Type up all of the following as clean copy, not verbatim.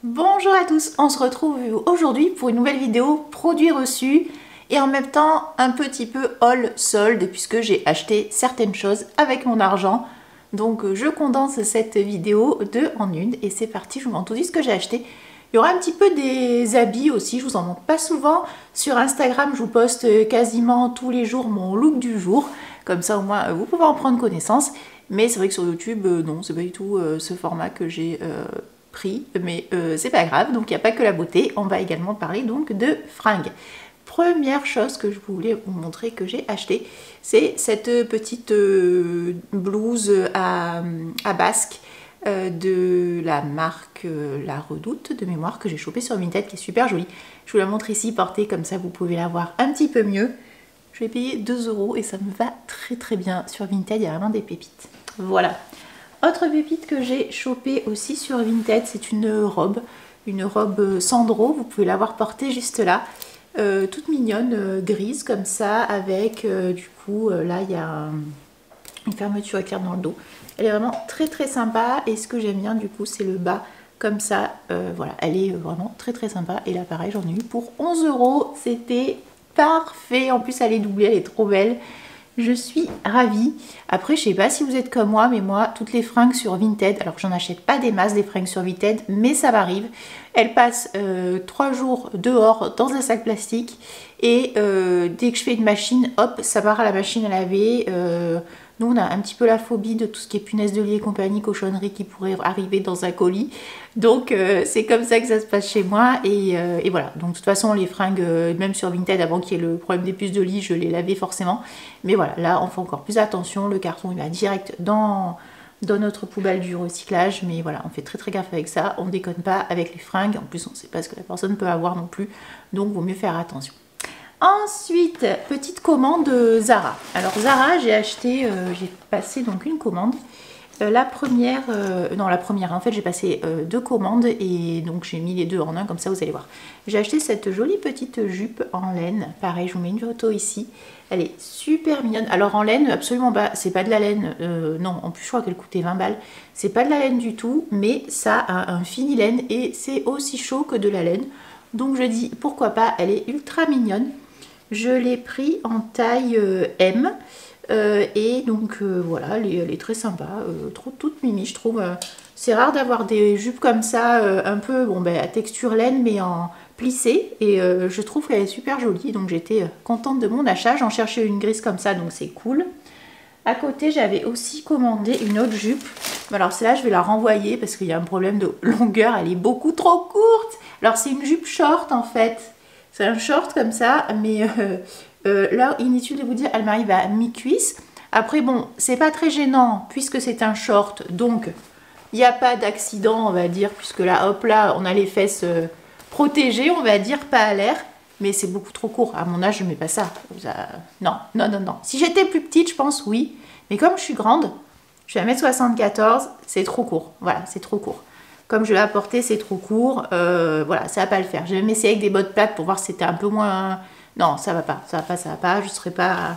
Bonjour à tous, on se retrouve aujourd'hui pour une nouvelle vidéo produits reçus et en même temps un petit peu haul solde puisque j'ai acheté certaines choses avec mon argent. Donc je condense cette vidéo deux en une et c'est parti, je vous montre tout de suite ce que j'ai acheté. Il y aura un petit peu des habits aussi, je vous en montre pas souvent. Sur Instagram, je vous poste quasiment tous les jours mon look du jour. Comme ça au moins vous pouvez en prendre connaissance. Mais c'est vrai que sur YouTube, non, c'est pas du tout ce format que j'ai pris, mais c'est pas grave, donc il n'y a pas que la beauté, on va également parler donc de fringues. Première chose que je voulais vous montrer que j'ai acheté, c'est cette petite blouse à basque de la marque La Redoute de mémoire que j'ai chopée sur Vinted qui est super jolie. Je vous la montre ici portée comme ça vous pouvez la voir un petit peu mieux. Je vais payer 2 € et ça me va très bien sur Vinted, il y a vraiment des pépites. Voilà. Autre pépite que j'ai chopée aussi sur Vinted, c'est une robe Sandro, vous pouvez l'avoir portée juste là, toute mignonne, grise comme ça, avec du coup là il y a une fermeture éclair dans le dos. Elle est vraiment très sympa et ce que j'aime bien du coup c'est le bas comme ça, voilà, elle est vraiment très sympa et là pareil j'en ai eu pour 11 €, c'était parfait, en plus elle est doublée, elle est trop belle. Je suis ravie. Après, je sais pas si vous êtes comme moi, mais moi, toutes les fringues sur Vinted, alors j'en achète pas des masses des fringues sur Vinted, mais ça m'arrive. Elles passent 3 jours dehors dans un sac plastique et dès que je fais une machine, hop, ça part à la machine à laver. Nous, on a un petit peu la phobie de tout ce qui est punaise de lit et compagnie, cochonnerie qui pourrait arriver dans un colis. Donc, c'est comme ça que ça se passe chez moi. Et voilà. Donc, de toute façon, les fringues, même sur Vinted, avant qu'il y ait le problème des puces de lit, je les lavais forcément. Mais voilà, là, on fait encore plus attention. Le carton, il va direct dans notre poubelle du recyclage. Mais voilà, on fait très gaffe avec ça. On déconne pas avec les fringues. En plus, on ne sait pas ce que la personne peut avoir non plus. Donc, vaut mieux faire attention. Ensuite, petite commande Zara. Alors Zara, j'ai passé donc une commande. La première, en fait j'ai passé 2 commandes et donc j'ai mis les deux en un, comme ça vous allez voir. J'ai acheté cette jolie petite jupe en laine, pareil je vous mets une photo ici. Elle est super mignonne. Alors en laine, absolument pas, c'est pas de la laine, non, en plus je crois qu'elle coûtait 20 balles. C'est pas de la laine du tout, mais ça a un fini laine et c'est aussi chaud que de la laine. Donc je dis pourquoi pas, elle est ultra mignonne. Je l'ai pris en taille M et donc voilà, elle est très sympa, trop toute mimi je trouve. C'est rare d'avoir des jupes comme ça, un peu bon, à texture laine mais en plissé et je trouve qu'elle est super jolie donc j'étais contente de mon achat. J'en cherchais une grise comme ça donc c'est cool. À côté j'avais aussi commandé une autre jupe. Alors celle-là je vais la renvoyer parce qu'il y a un problème de longueur, elle est beaucoup trop courte. Alors c'est une jupe short en fait. C'est un short comme ça, mais là, inutile de vous dire, elle m'arrive à mi-cuisse. Après, bon, c'est pas très gênant puisque c'est un short, donc il n'y a pas d'accident, on va dire, puisque là, hop là, on a les fesses protégées, on va dire, pas à l'air. Mais c'est beaucoup trop court. À mon âge, je mets pas ça. Non. Si j'étais plus petite, je pense oui. Mais comme je suis grande, je suis 1m74, c'est trop court. Voilà, c'est trop court. Comme je l'ai apporté, c'est trop court. Voilà, ça va pas le faire. J'ai même essayé avec des bottes plates pour voir si c'était un peu moins... Non, ça va pas. Je serais pas...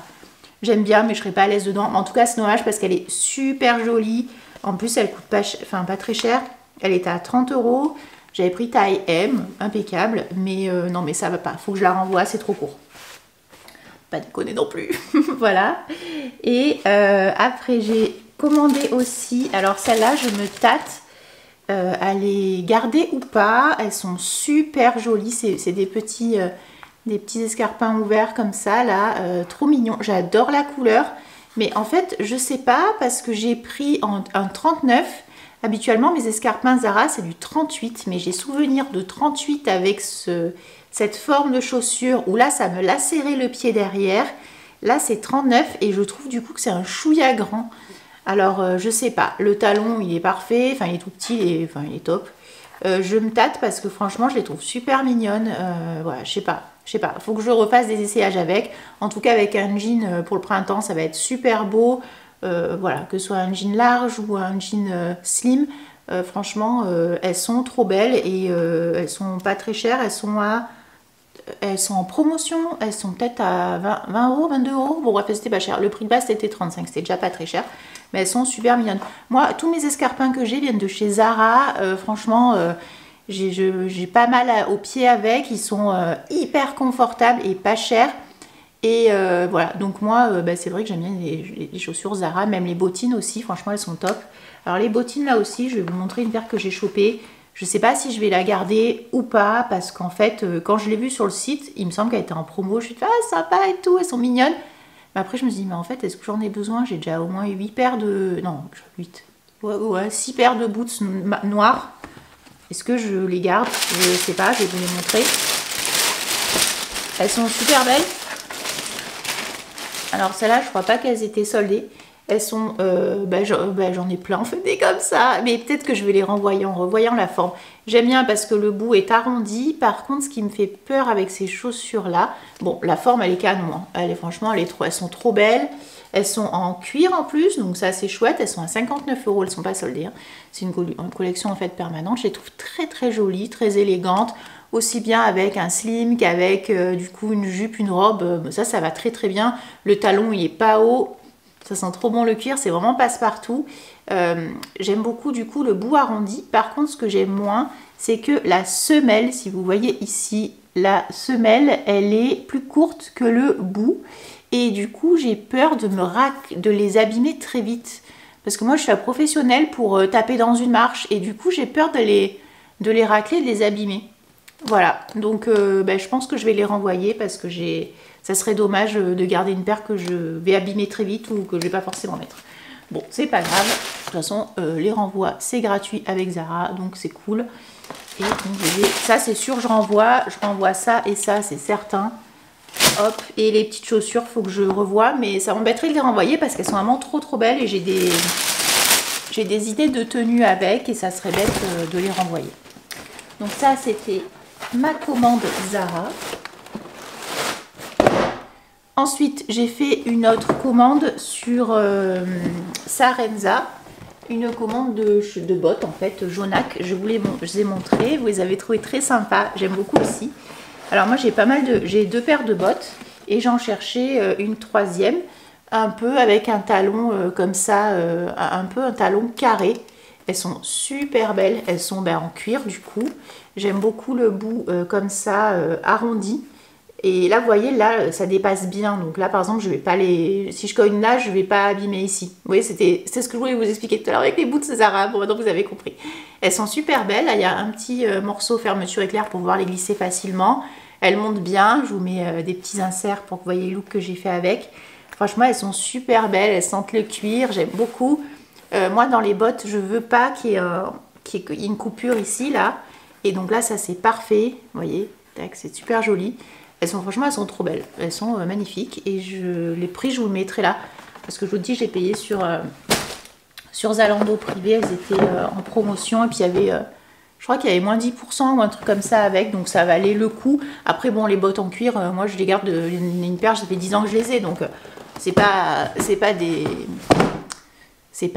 J'aime bien, mais je serais pas à l'aise dedans. En tout cas, c'est dommage parce qu'elle est super jolie. En plus, elle coûte pas très cher. Elle était à 30 €. J'avais pris taille M, impeccable. Mais non, mais ça va pas. Faut que je la renvoie, c'est trop court. Pas déconner non plus. Voilà. Et après, j'ai commandé aussi... Alors, celle-là, je me tâte à les garder ou pas. Elles sont super jolies, c'est des petits escarpins ouverts comme ça là, trop mignon. J'adore la couleur, mais en fait je sais pas parce que j'ai pris un 39. Habituellement mes escarpins Zara c'est du 38, mais j'ai souvenir de 38 avec cette forme de chaussure où là ça me lacérait le pied derrière. Là c'est 39 et je trouve du coup que c'est un chouïa grand. Alors, je sais pas, le talon il est parfait, enfin il est tout petit, il est top. Je me tâte parce que franchement je les trouve super mignonnes. Voilà, je sais pas, faut que je refasse des essayages avec. En tout cas avec un jean pour le printemps ça va être super beau. Voilà, que ce soit un jean large ou un jean slim. Franchement, elles sont trop belles et elles sont pas très chères, elles sont en promotion, elles sont peut-être à 20 €, 22 €. Bon bref, c'était pas cher. Le prix de base c'était 35, c'était déjà pas très cher. Mais elles sont super mignonnes. Moi, tous mes escarpins que j'ai viennent de chez Zara. Franchement, J'ai pas mal aux pieds avec, ils sont hyper confortables et pas chers. Et voilà, donc moi, c'est vrai que j'aime bien les chaussures Zara, même les bottines aussi, franchement elles sont top. Alors les bottines là aussi, je vais vous montrer une paire que j'ai chopée. Je sais pas si je vais la garder ou pas, parce qu'en fait, quand je l'ai vue sur le site, il me semble qu'elle était en promo. Je suis dit, ah sympa et tout, elles sont mignonnes. Mais après je me dis, mais en fait, est-ce que j'en ai besoin? J'ai déjà au moins 8 paires de... Non, 8. Ouais, 6 paires de boots noires. Est-ce que je les garde? Je sais pas, je vais vous les montrer. Elles sont super belles. Alors celles-là, je crois pas qu'elles étaient soldées. Elles sont, j'en ai plein en fait des comme ça, mais peut-être que je vais les renvoyer en revoyant la forme. J'aime bien parce que le bout est arrondi. Par contre, ce qui me fait peur avec ces chaussures-là, bon, la forme elle est canon, hein. Franchement, elles sont trop belles. Elles sont en cuir en plus, donc ça c'est chouette. Elles sont à 59 €, elles sont pas soldées, hein. C'est une collection en fait permanente. Je les trouve très très jolies, très élégantes. Aussi bien avec un slim qu'avec du coup une jupe, une robe. Ça va très très bien. Le talon il est pas haut. Ça sent trop bon le cuir, c'est vraiment passe-partout. J'aime beaucoup du coup le bout arrondi. Par contre, ce que j'aime moins, c'est que la semelle, si vous voyez ici, la semelle, elle est plus courte que le bout. Et du coup, j'ai peur de les abîmer très vite. Parce que moi, je suis un professionnelle pour taper dans une marche. Et du coup, j'ai peur de les racler, de les abîmer. Voilà, donc je pense que je vais les renvoyer parce que ça serait dommage de garder une paire que je vais abîmer très vite ou que je vais pas forcément mettre. Bon, c'est pas grave, de toute façon, les renvois, c'est gratuit avec Zara, donc c'est cool. Et donc, ça, c'est sûr, je renvoie ça et ça, c'est certain. Hop, et les petites chaussures, faut que je revoie, mais ça m'embêterait de les renvoyer parce qu'elles sont vraiment trop trop belles et j'ai des idées de tenue avec et ça serait bête de les renvoyer. Donc ça, c'était ma commande Zara. Ensuite, j'ai fait une autre commande sur Sarenza, une commande de bottes en fait, Jonac. Je vous ai montré, vous les avez trouvées très sympas, j'aime beaucoup aussi. Alors moi j'ai 2 paires de bottes et j'en cherchais une troisième, un peu avec un talon comme ça, un peu un talon carré. Elles sont super belles, elles sont en cuir du coup. J'aime beaucoup le bout comme ça, arrondi. Et là, vous voyez, là, ça dépasse bien. Donc là, par exemple, je vais pas si je cogne là, je vais pas abîmer ici. Vous voyez, c'est ce que je voulais vous expliquer tout à l'heure avec les bouts de Zara. Bon, maintenant, vous avez compris. Elles sont super belles. Là, il y a un petit morceau fermeture éclair pour pouvoir les glisser facilement. Elles montent bien. Je vous mets des petits inserts pour que vous voyez le look que j'ai fait avec. Franchement, elles sont super belles. Elles sentent le cuir. J'aime beaucoup. Moi, dans les bottes, je veux pas qu'il y ait une coupure ici, là. Et donc là, ça, c'est parfait. Vous voyez, c'est super joli. Franchement, elles sont trop belles. Elles sont magnifiques. Et les prix, je vous le mettrai là. Parce que je vous dis, j'ai payé sur Zalando privé. Elles étaient en promotion. Et puis, il y avait, je crois qu'il y avait moins 10% ou un truc comme ça avec. Donc, ça valait le coup. Après, bon, les bottes en cuir, moi, je les garde une paire. Ça fait 10 ans que je les ai. Donc, c'est pas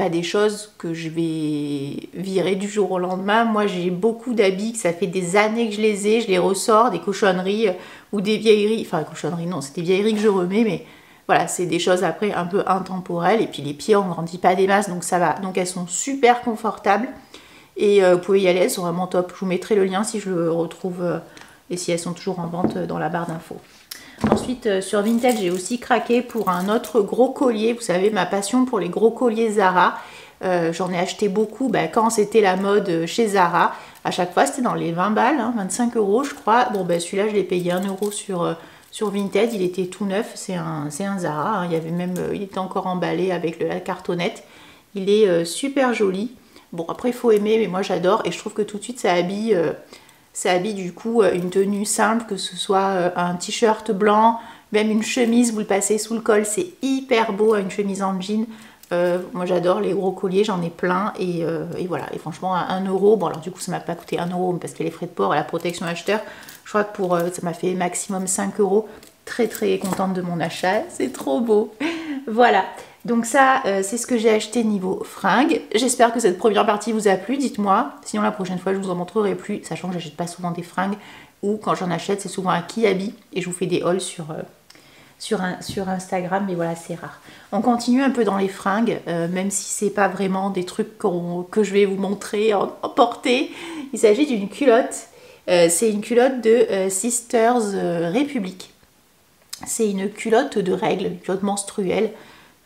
des choses que je vais virer du jour au lendemain. Moi, j'ai beaucoup d'habits, que ça fait des années que je les ressors, des cochonneries ou des vieilleries. Enfin, cochonneries, non, c'est des vieilleries que je remets, mais voilà, c'est des choses après un peu intemporelles. Et puis les pieds, on ne grandit pas des masses, donc ça va. Donc elles sont super confortables. Et vous pouvez y aller, elles sont vraiment top. Je vous mettrai le lien si je le retrouve et si elles sont toujours en vente dans la barre d'infos. Ensuite, sur Vinted, j'ai aussi craqué pour un autre gros collier. Vous savez, ma passion pour les gros colliers Zara. J'en ai acheté beaucoup quand c'était la mode chez Zara. À chaque fois, c'était dans les 20 balles, hein, 25 € je crois. Bon, celui-là, je l'ai payé 1 € sur Vinted. Il était tout neuf. C'est un Zara. Hein. Il était encore emballé avec la cartonnette. Il est super joli. Bon, après, il faut aimer, mais moi, j'adore. Et je trouve que tout de suite, ça habille du coup une tenue simple, que ce soit un t-shirt blanc, même une chemise, vous le passez sous le col, c'est hyper beau, une chemise en jean. Moi j'adore les gros colliers, j'en ai plein et voilà. Et franchement à 1 €, bon alors du coup ça m'a pas coûté 1 € parce que les frais de port et la protection acheteur, je crois que ça m'a fait maximum 5 €. Très très contente de mon achat, c'est trop beau. Voilà. Donc ça, c'est ce que j'ai acheté niveau fringues. J'espère que cette première partie vous a plu, dites-moi. Sinon la prochaine fois, je vous en montrerai plus, sachant que j'achète pas souvent des fringues. Ou quand j'en achète, c'est souvent un Kiabi. Et je vous fais des hauls sur Instagram, mais voilà, c'est rare. On continue un peu dans les fringues, même si c'est pas vraiment des trucs que je vais vous montrer en portée. Il s'agit d'une culotte. C'est une culotte de Sisters République. C'est une culotte de règles, une culotte menstruelle.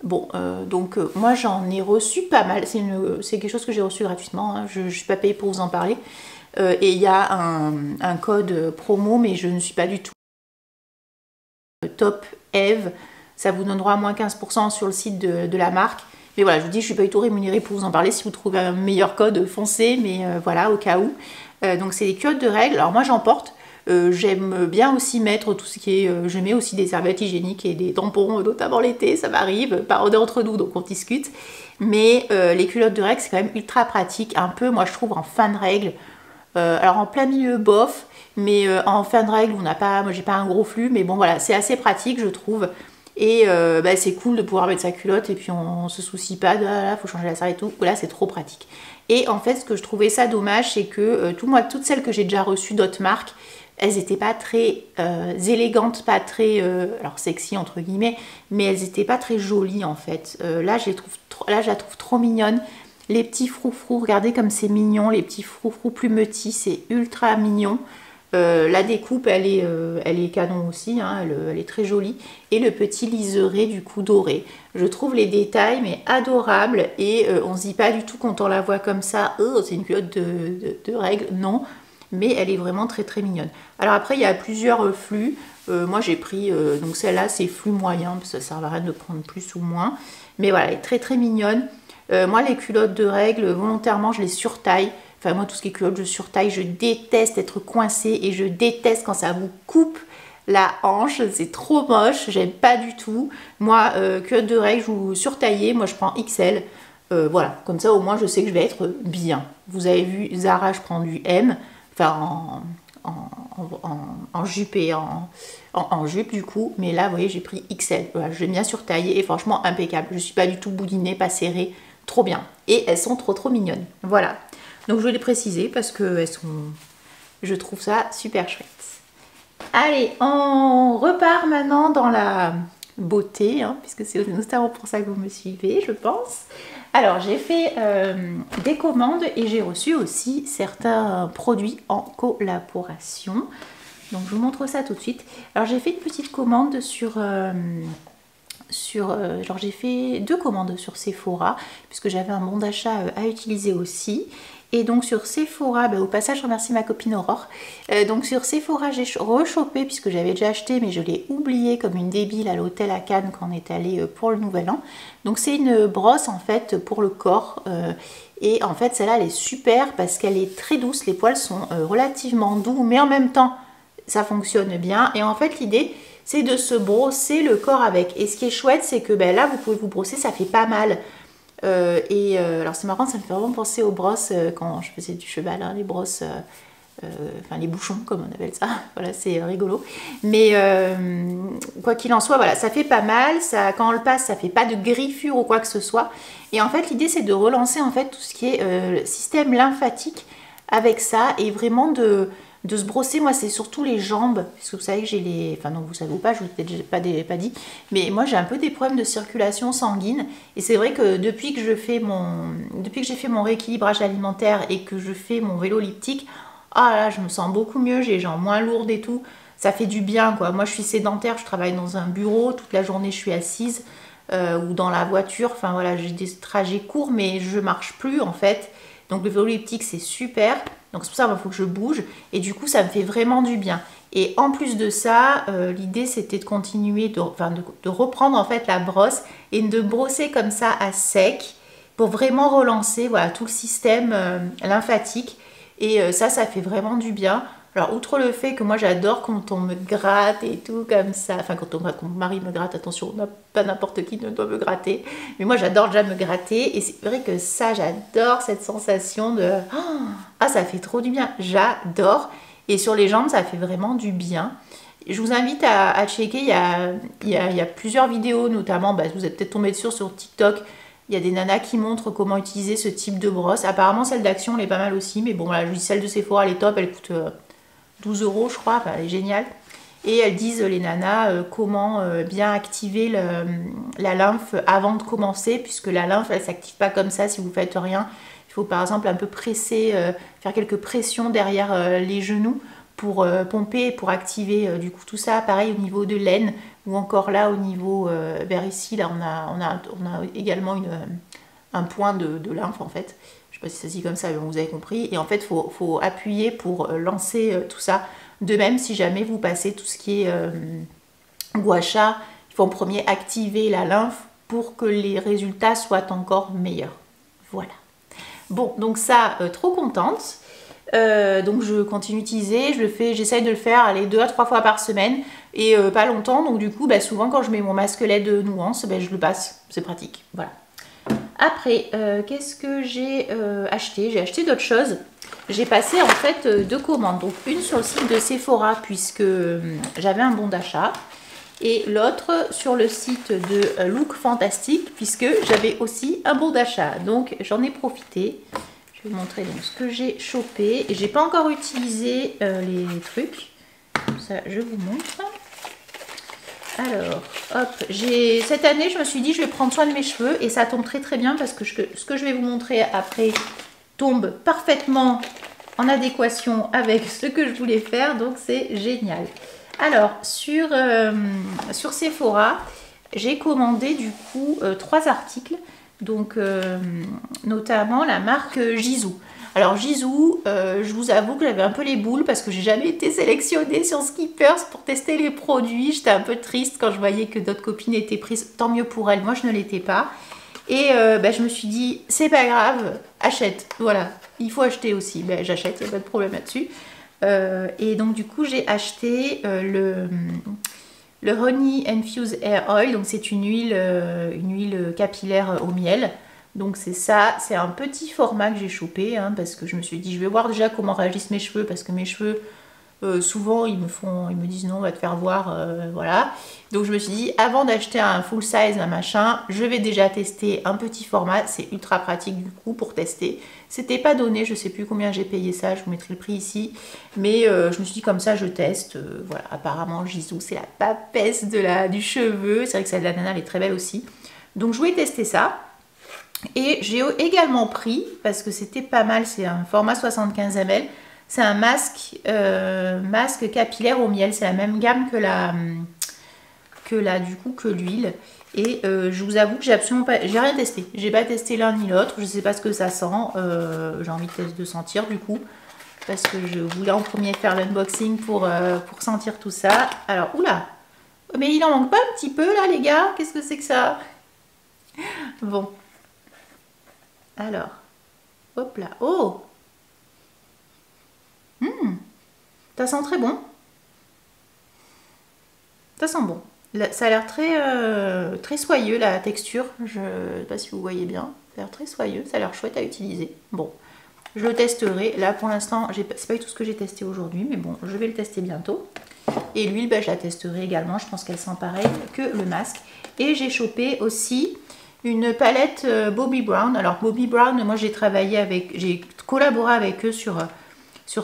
Bon, donc moi j'en ai reçu pas mal. C'est quelque chose que j'ai reçu gratuitement. Hein. Je ne suis pas payée pour vous en parler. Et il y a un code promo, mais je ne suis pas du tout Top Eve. Ça vous donnera moins 15% sur le site de la marque. Mais voilà, je vous dis, je ne suis pas du tout rémunérée pour vous en parler. Si vous trouvez un meilleur code, foncez. Mais voilà, au cas où. Donc c'est des culottes de règles. Alors moi j'en porte. J'aime bien aussi mettre tout ce qui est... je mets aussi des serviettes hygiéniques et des tampons, notamment l'été, ça m'arrive. On est entre nous, donc on discute. Mais les culottes de règles, c'est quand même ultra pratique. Un peu, moi je trouve, en fin de règles. Alors en plein milieu, bof. Mais en fin de règles, moi j'ai pas un gros flux. Mais bon voilà, c'est assez pratique, je trouve. Et c'est cool de pouvoir mettre sa culotte et puis on se soucie pas de là, faut changer la serviette et tout. Là, c'est trop pratique. Et en fait, ce que je trouvais ça dommage, c'est que toutes celles que j'ai déjà reçues d'autres marques, elles n'étaient pas très élégantes, pas très alors sexy entre guillemets, mais elles n'étaient pas très jolies en fait. Là, je la trouve trop mignonne. Les petits froufrous, regardez comme c'est mignon, les petits froufrous plumetis, c'est ultra mignon. La découpe, elle est canon aussi, hein, elle est très jolie. Et le petit liseré du coup doré. Je trouve les détails mais adorables et on se dit pas du tout quand on la voit comme ça, oh, c'est une culotte de règles, non. Mais elle est vraiment très très mignonne. Alors après, il y a plusieurs flux. Moi j'ai pris, donc celle-là c'est flux moyen, parce que ça sert à rien de prendre plus ou moins. Mais voilà, elle est très très mignonne. Moi les culottes de règles, volontairement je les surtaille. Enfin moi tout ce qui est culotte je surtaille, je déteste être coincée et je déteste quand ça vous coupe la hanche, c'est trop moche, j'aime pas du tout. Moi culotte de règles, je vous surtaillez, moi je prends XL. Voilà, comme ça au moins je sais que je vais être bien. Vous avez vu Zara, je prends du M, enfin en jupe et en jupe du coup, mais là vous voyez j'ai pris XL. Voilà, je l'ai bien surtaillé et franchement impeccable. Je suis pas du tout boudinée, pas serrée, trop bien. Et elles sont trop mignonnes. Voilà. Donc je voulais les préciser parce que je trouve ça super chouette. Allez, on repart maintenant dans la beauté, hein, puisque c'est notamment pour ça que vous me suivez, je pense. Alors j'ai fait des commandes et j'ai reçu aussi certains produits en collaboration. Donc je vous montre ça tout de suite. Alors j'ai fait une petite commande genre j'ai fait 2 commandes sur Sephora puisque j'avais un bon d'achat à utiliser aussi. Et donc sur Sephora, au passage je remercie ma copine Aurore. Donc sur Sephora j'ai rechopé puisque j'avais déjà acheté mais je l'ai oublié comme une débile à l'hôtel à Cannes quand on est allé pour le nouvel an. Donc c'est une brosse en fait pour le corps. Et en fait celle-là elle est super parce qu'elle est très douce. Les poils sont relativement doux mais en même temps ça fonctionne bien. Et en fait l'idée c'est de se brosser le corps avec. Et ce qui est chouette c'est que là vous pouvez vous brosser, ça fait pas mal. Alors c'est marrant, ça me fait vraiment penser aux brosses quand je faisais du cheval, hein, les brosses, enfin les bouchons comme on appelle ça, voilà c'est rigolo. Mais quoi qu'il en soit, voilà, ça fait pas mal, ça, quand on le passe ça fait pas de griffures ou quoi que ce soit. Et en fait l'idée c'est de relancer en fait tout ce qui est système lymphatique avec ça et vraiment de se brosser. Moi c'est surtout les jambes parce que vous savez que j'ai les, enfin non vous savez ou pas, je vous l'ai peut-être pas dit, mais moi j'ai un peu des problèmes de circulation sanguine et c'est vrai que depuis que j'ai fait mon rééquilibrage alimentaire et que je fais mon vélo elliptique, ah là je me sens beaucoup mieux, j'ai les jambes moins lourdes et tout, ça fait du bien quoi. Moi je suis sédentaire, je travaille dans un bureau, toute la journée je suis assise ou dans la voiture, enfin voilà j'ai des trajets courts mais je marche plus en fait. Donc le vélo elliptique c'est super, donc c'est pour ça qu'il faut que je bouge et du coup ça me fait vraiment du bien. Et en plus de ça, l'idée c'était de continuer, de reprendre en fait la brosse et de brosser comme ça à sec pour vraiment relancer voilà, tout le système lymphatique et ça fait vraiment du bien. Alors outre le fait que moi j'adore quand on me gratte et tout comme ça, enfin quand mon mari me gratte, attention, pas n'importe qui ne doit me gratter, mais moi j'adore déjà me gratter et c'est vrai que ça j'adore cette sensation de ah ça fait trop du bien, j'adore. Et sur les jambes ça fait vraiment du bien. Je vous invite à checker, il y a plusieurs vidéos notamment, vous êtes peut-être tombé dessus sur TikTok. Il y a des nanas qui montrent comment utiliser ce type de brosse. Apparemment celle d'Action elle est pas mal aussi, mais bon voilà, je dis celle de Sephora elle est top, elle coûte 12 € je crois, enfin, elle est géniale. Et elles disent les nanas comment bien activer la lymphe avant de commencer, puisque la lymphe elle s'active pas comme ça si vous faites rien. Il faut par exemple un peu presser, faire quelques pressions derrière les genoux pour pomper, pour activer du coup tout ça. Pareil au niveau de l'aine, ou encore là au niveau vers ici, là on a également un point de lymphe en fait. Je sais pas si ça se dit comme ça, mais vous avez compris. Et en fait, faut appuyer pour lancer tout ça. De même, si jamais vous passez tout ce qui est gua sha, il faut en premier activer la lymphe pour que les résultats soient encore meilleurs. Voilà. Bon, donc ça, trop contente. Donc je continue d'utiliser, j'essaye de le faire, allez, 2 à 3 fois par semaine et pas longtemps. Donc du coup, souvent quand je mets mon masque lait de nuance, je le passe, c'est pratique. Voilà. Après, qu'est-ce que j'ai acheté? J'ai acheté d'autres choses. J'ai passé en fait 2 commandes. Donc une sur le site de Sephora puisque j'avais un bon d'achat. Et l'autre sur le site de Look Fantastic puisque j'avais aussi un bon d'achat. Donc j'en ai profité. Je vais vous montrer donc ce que j'ai chopé. Et j'ai pas encore utilisé les trucs. Ça, je vous montre. Alors, hop, cette année, je me suis dit, je vais prendre soin de mes cheveux et ça tombe très très bien parce que ce que je vais vous montrer après tombe parfaitement en adéquation avec ce que je voulais faire, donc c'est génial. Alors, sur Sephora, j'ai commandé du coup 3 articles, donc notamment la marque Gisou. Alors Gisou, je vous avoue que j'avais un peu les boules parce que j'ai jamais été sélectionnée sur Skippers pour tester les produits. J'étais un peu triste quand je voyais que d'autres copines étaient prises. Tant mieux pour elles, moi je ne l'étais pas. Et je me suis dit, c'est pas grave, achète. Voilà, il faut acheter aussi. J'achète, il n'y a pas de problème là-dessus. Et donc du coup j'ai acheté le Honey Infused Hair Oil. Donc c'est une huile capillaire au miel. Donc c'est ça, c'est un petit format que j'ai chopé parce que je me suis dit je vais voir déjà comment réagissent mes cheveux parce que mes cheveux souvent ils me disent non on va te faire voir voilà. Donc je me suis dit avant d'acheter un full size un machin, je vais déjà tester un petit format, c'est ultra pratique du coup pour tester. C'était pas donné, je sais plus combien j'ai payé ça, je vous mettrai le prix ici, mais je me suis dit comme ça je teste, voilà. Apparemment Gisou c'est la papesse du cheveu, c'est vrai que celle de la nana elle est très belle aussi. Donc je voulais tester ça. Et j'ai également pris, parce que c'était pas mal, c'est un format 75 ml, c'est un masque capillaire au miel, c'est la même gamme que l'huile. Et je vous avoue que j'ai rien testé, j'ai pas testé l'un ni l'autre, je sais pas ce que ça sent, j'ai envie de sentir du coup, parce que je voulais en premier faire l'unboxing pour sentir tout ça. Alors, oula, mais il en manque pas un petit peu là les gars, qu'est-ce que c'est que ça? Bon. Alors, hop là, oh, ça sent très bon. Ça sent bon. Là, ça a l'air très soyeux la texture. Je ne sais pas si vous voyez bien. Ça a l'air très soyeux, ça a l'air chouette à utiliser. Bon, je le testerai. Là pour l'instant, c'est pas du tout ce que j'ai testé aujourd'hui, mais bon, je vais le tester bientôt. Et l'huile, je la testerai également. Je pense qu'elle sent pareil que le masque. Et j'ai chopé aussi une palette Bobbi Brown. Alors Bobbi Brown, moi j'ai collaboré avec eux sur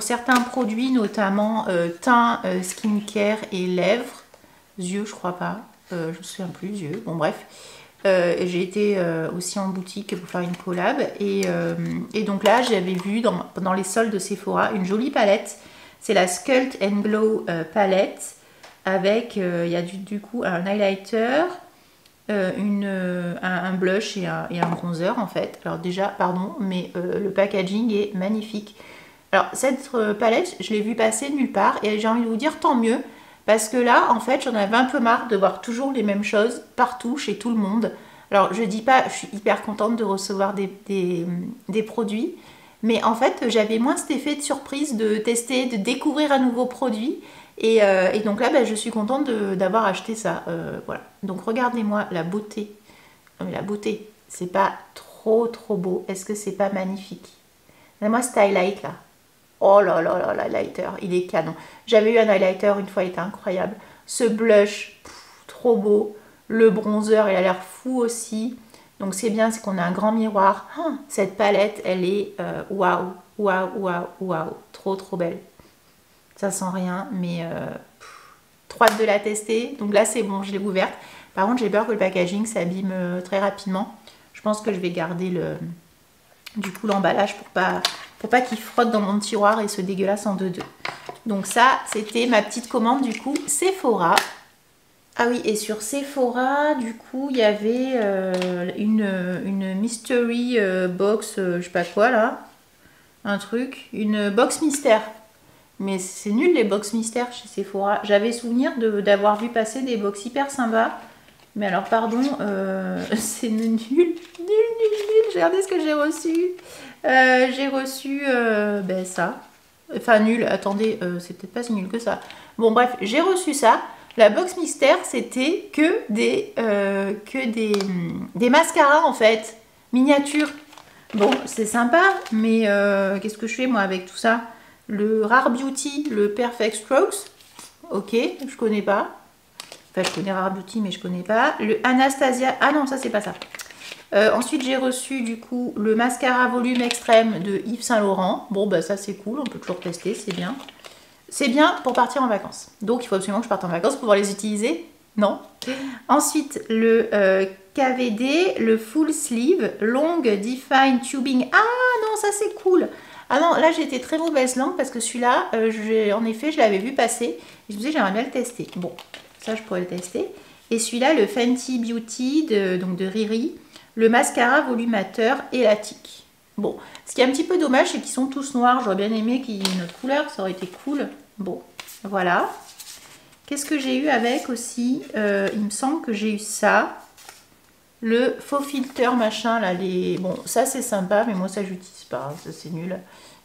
certains produits, notamment teint, skincare et lèvres, yeux je crois pas, je me souviens plus, yeux, bon bref. J'ai été aussi en boutique pour faire une collab et donc là j'avais vu dans les soldes de Sephora une jolie palette, c'est la Sculpt and Glow palette avec, il y a du coup un highlighter, un blush et un bronzer en fait. Alors déjà, pardon, mais le packaging est magnifique. Alors cette palette, je l'ai vue passer nulle part et j'ai envie de vous dire tant mieux parce que là, en fait, j'en avais un peu marre de voir toujours les mêmes choses partout, chez tout le monde. Alors je dis pas, je suis hyper contente de recevoir des produits, mais en fait, j'avais moins cet effet de surprise de tester, de découvrir un nouveau produit. Et donc là, je suis contente d'avoir acheté ça. Voilà. Donc regardez-moi la beauté. Non mais la beauté, c'est pas trop beau. Est-ce que c'est pas magnifique? Regardez-moi cet highlight là. Oh là là là, l'highlighter, il est canon. J'avais eu un highlighter une fois, il était incroyable. Ce blush, trop beau. Le bronzer, il a l'air fou aussi. Donc c'est bien, c'est qu'on a un grand miroir. Cette palette, elle est waouh, waouh, waouh, waouh. Trop belle. Ça sent rien, mais trop hâte de la tester. Donc là, c'est bon, je l'ai ouverte. Par contre, j'ai peur que le packaging s'abîme très rapidement. Je pense que je vais garder du coup l'emballage pour pas qu'il frotte dans mon tiroir et se dégueulasse en deux. Donc ça, c'était ma petite commande du coup Sephora. Ah oui, et sur Sephora, du coup, il y avait une mystery box, je sais pas quoi là, un truc, une box mystère. Mais c'est nul les box mystères chez Sephora. J'avais souvenir d'avoir vu passer des box hyper sympas. Mais alors pardon, c'est nul, nul, nul, nul. Regardez ce que j'ai reçu. J'ai reçu ben, ça. Enfin nul, attendez, c'est peut-être pas si nul que ça. Bon bref, j'ai reçu ça. La box mystère, c'était que des mascaras en fait, miniatures. Bon, c'est sympa, mais qu'est-ce que je fais moi avec tout ça? Le Rare Beauty, le Perfect Strokes, ok, je connais pas. Enfin, je connais Rare Beauty, mais je connais pas. Le Anastasia, ah non, ça c'est pas ça. Ensuite, j'ai reçu du coup le mascara volume extrême de Yves Saint Laurent. Bon, bah ça c'est cool, on peut toujours tester, c'est bien. C'est bien pour partir en vacances. Donc, il faut absolument que je parte en vacances pour pouvoir les utiliser. Non. Ensuite, le KVD, le Full Sleeve, Long Define Tubing. Ah non, ça c'est cool. Ah non, là j'étais très mauvaise langue parce que celui-là, en effet, je l'avais vu passer. Et je me disais, j'aimerais bien le tester. Bon, ça je pourrais le tester. Et celui-là, le Fenty Beauty donc de Riri, le mascara volumateur élastique. Bon, ce qui est un petit peu dommage, c'est qu'ils sont tous noirs. J'aurais bien aimé qu'il y ait une autre couleur, ça aurait été cool. Bon, voilà. Qu'est-ce que j'ai eu avec aussi? Il me semble que j'ai eu ça. Le faux filter machin, là, bon, ça c'est sympa, mais moi ça j'utilise pas, ça c'est nul.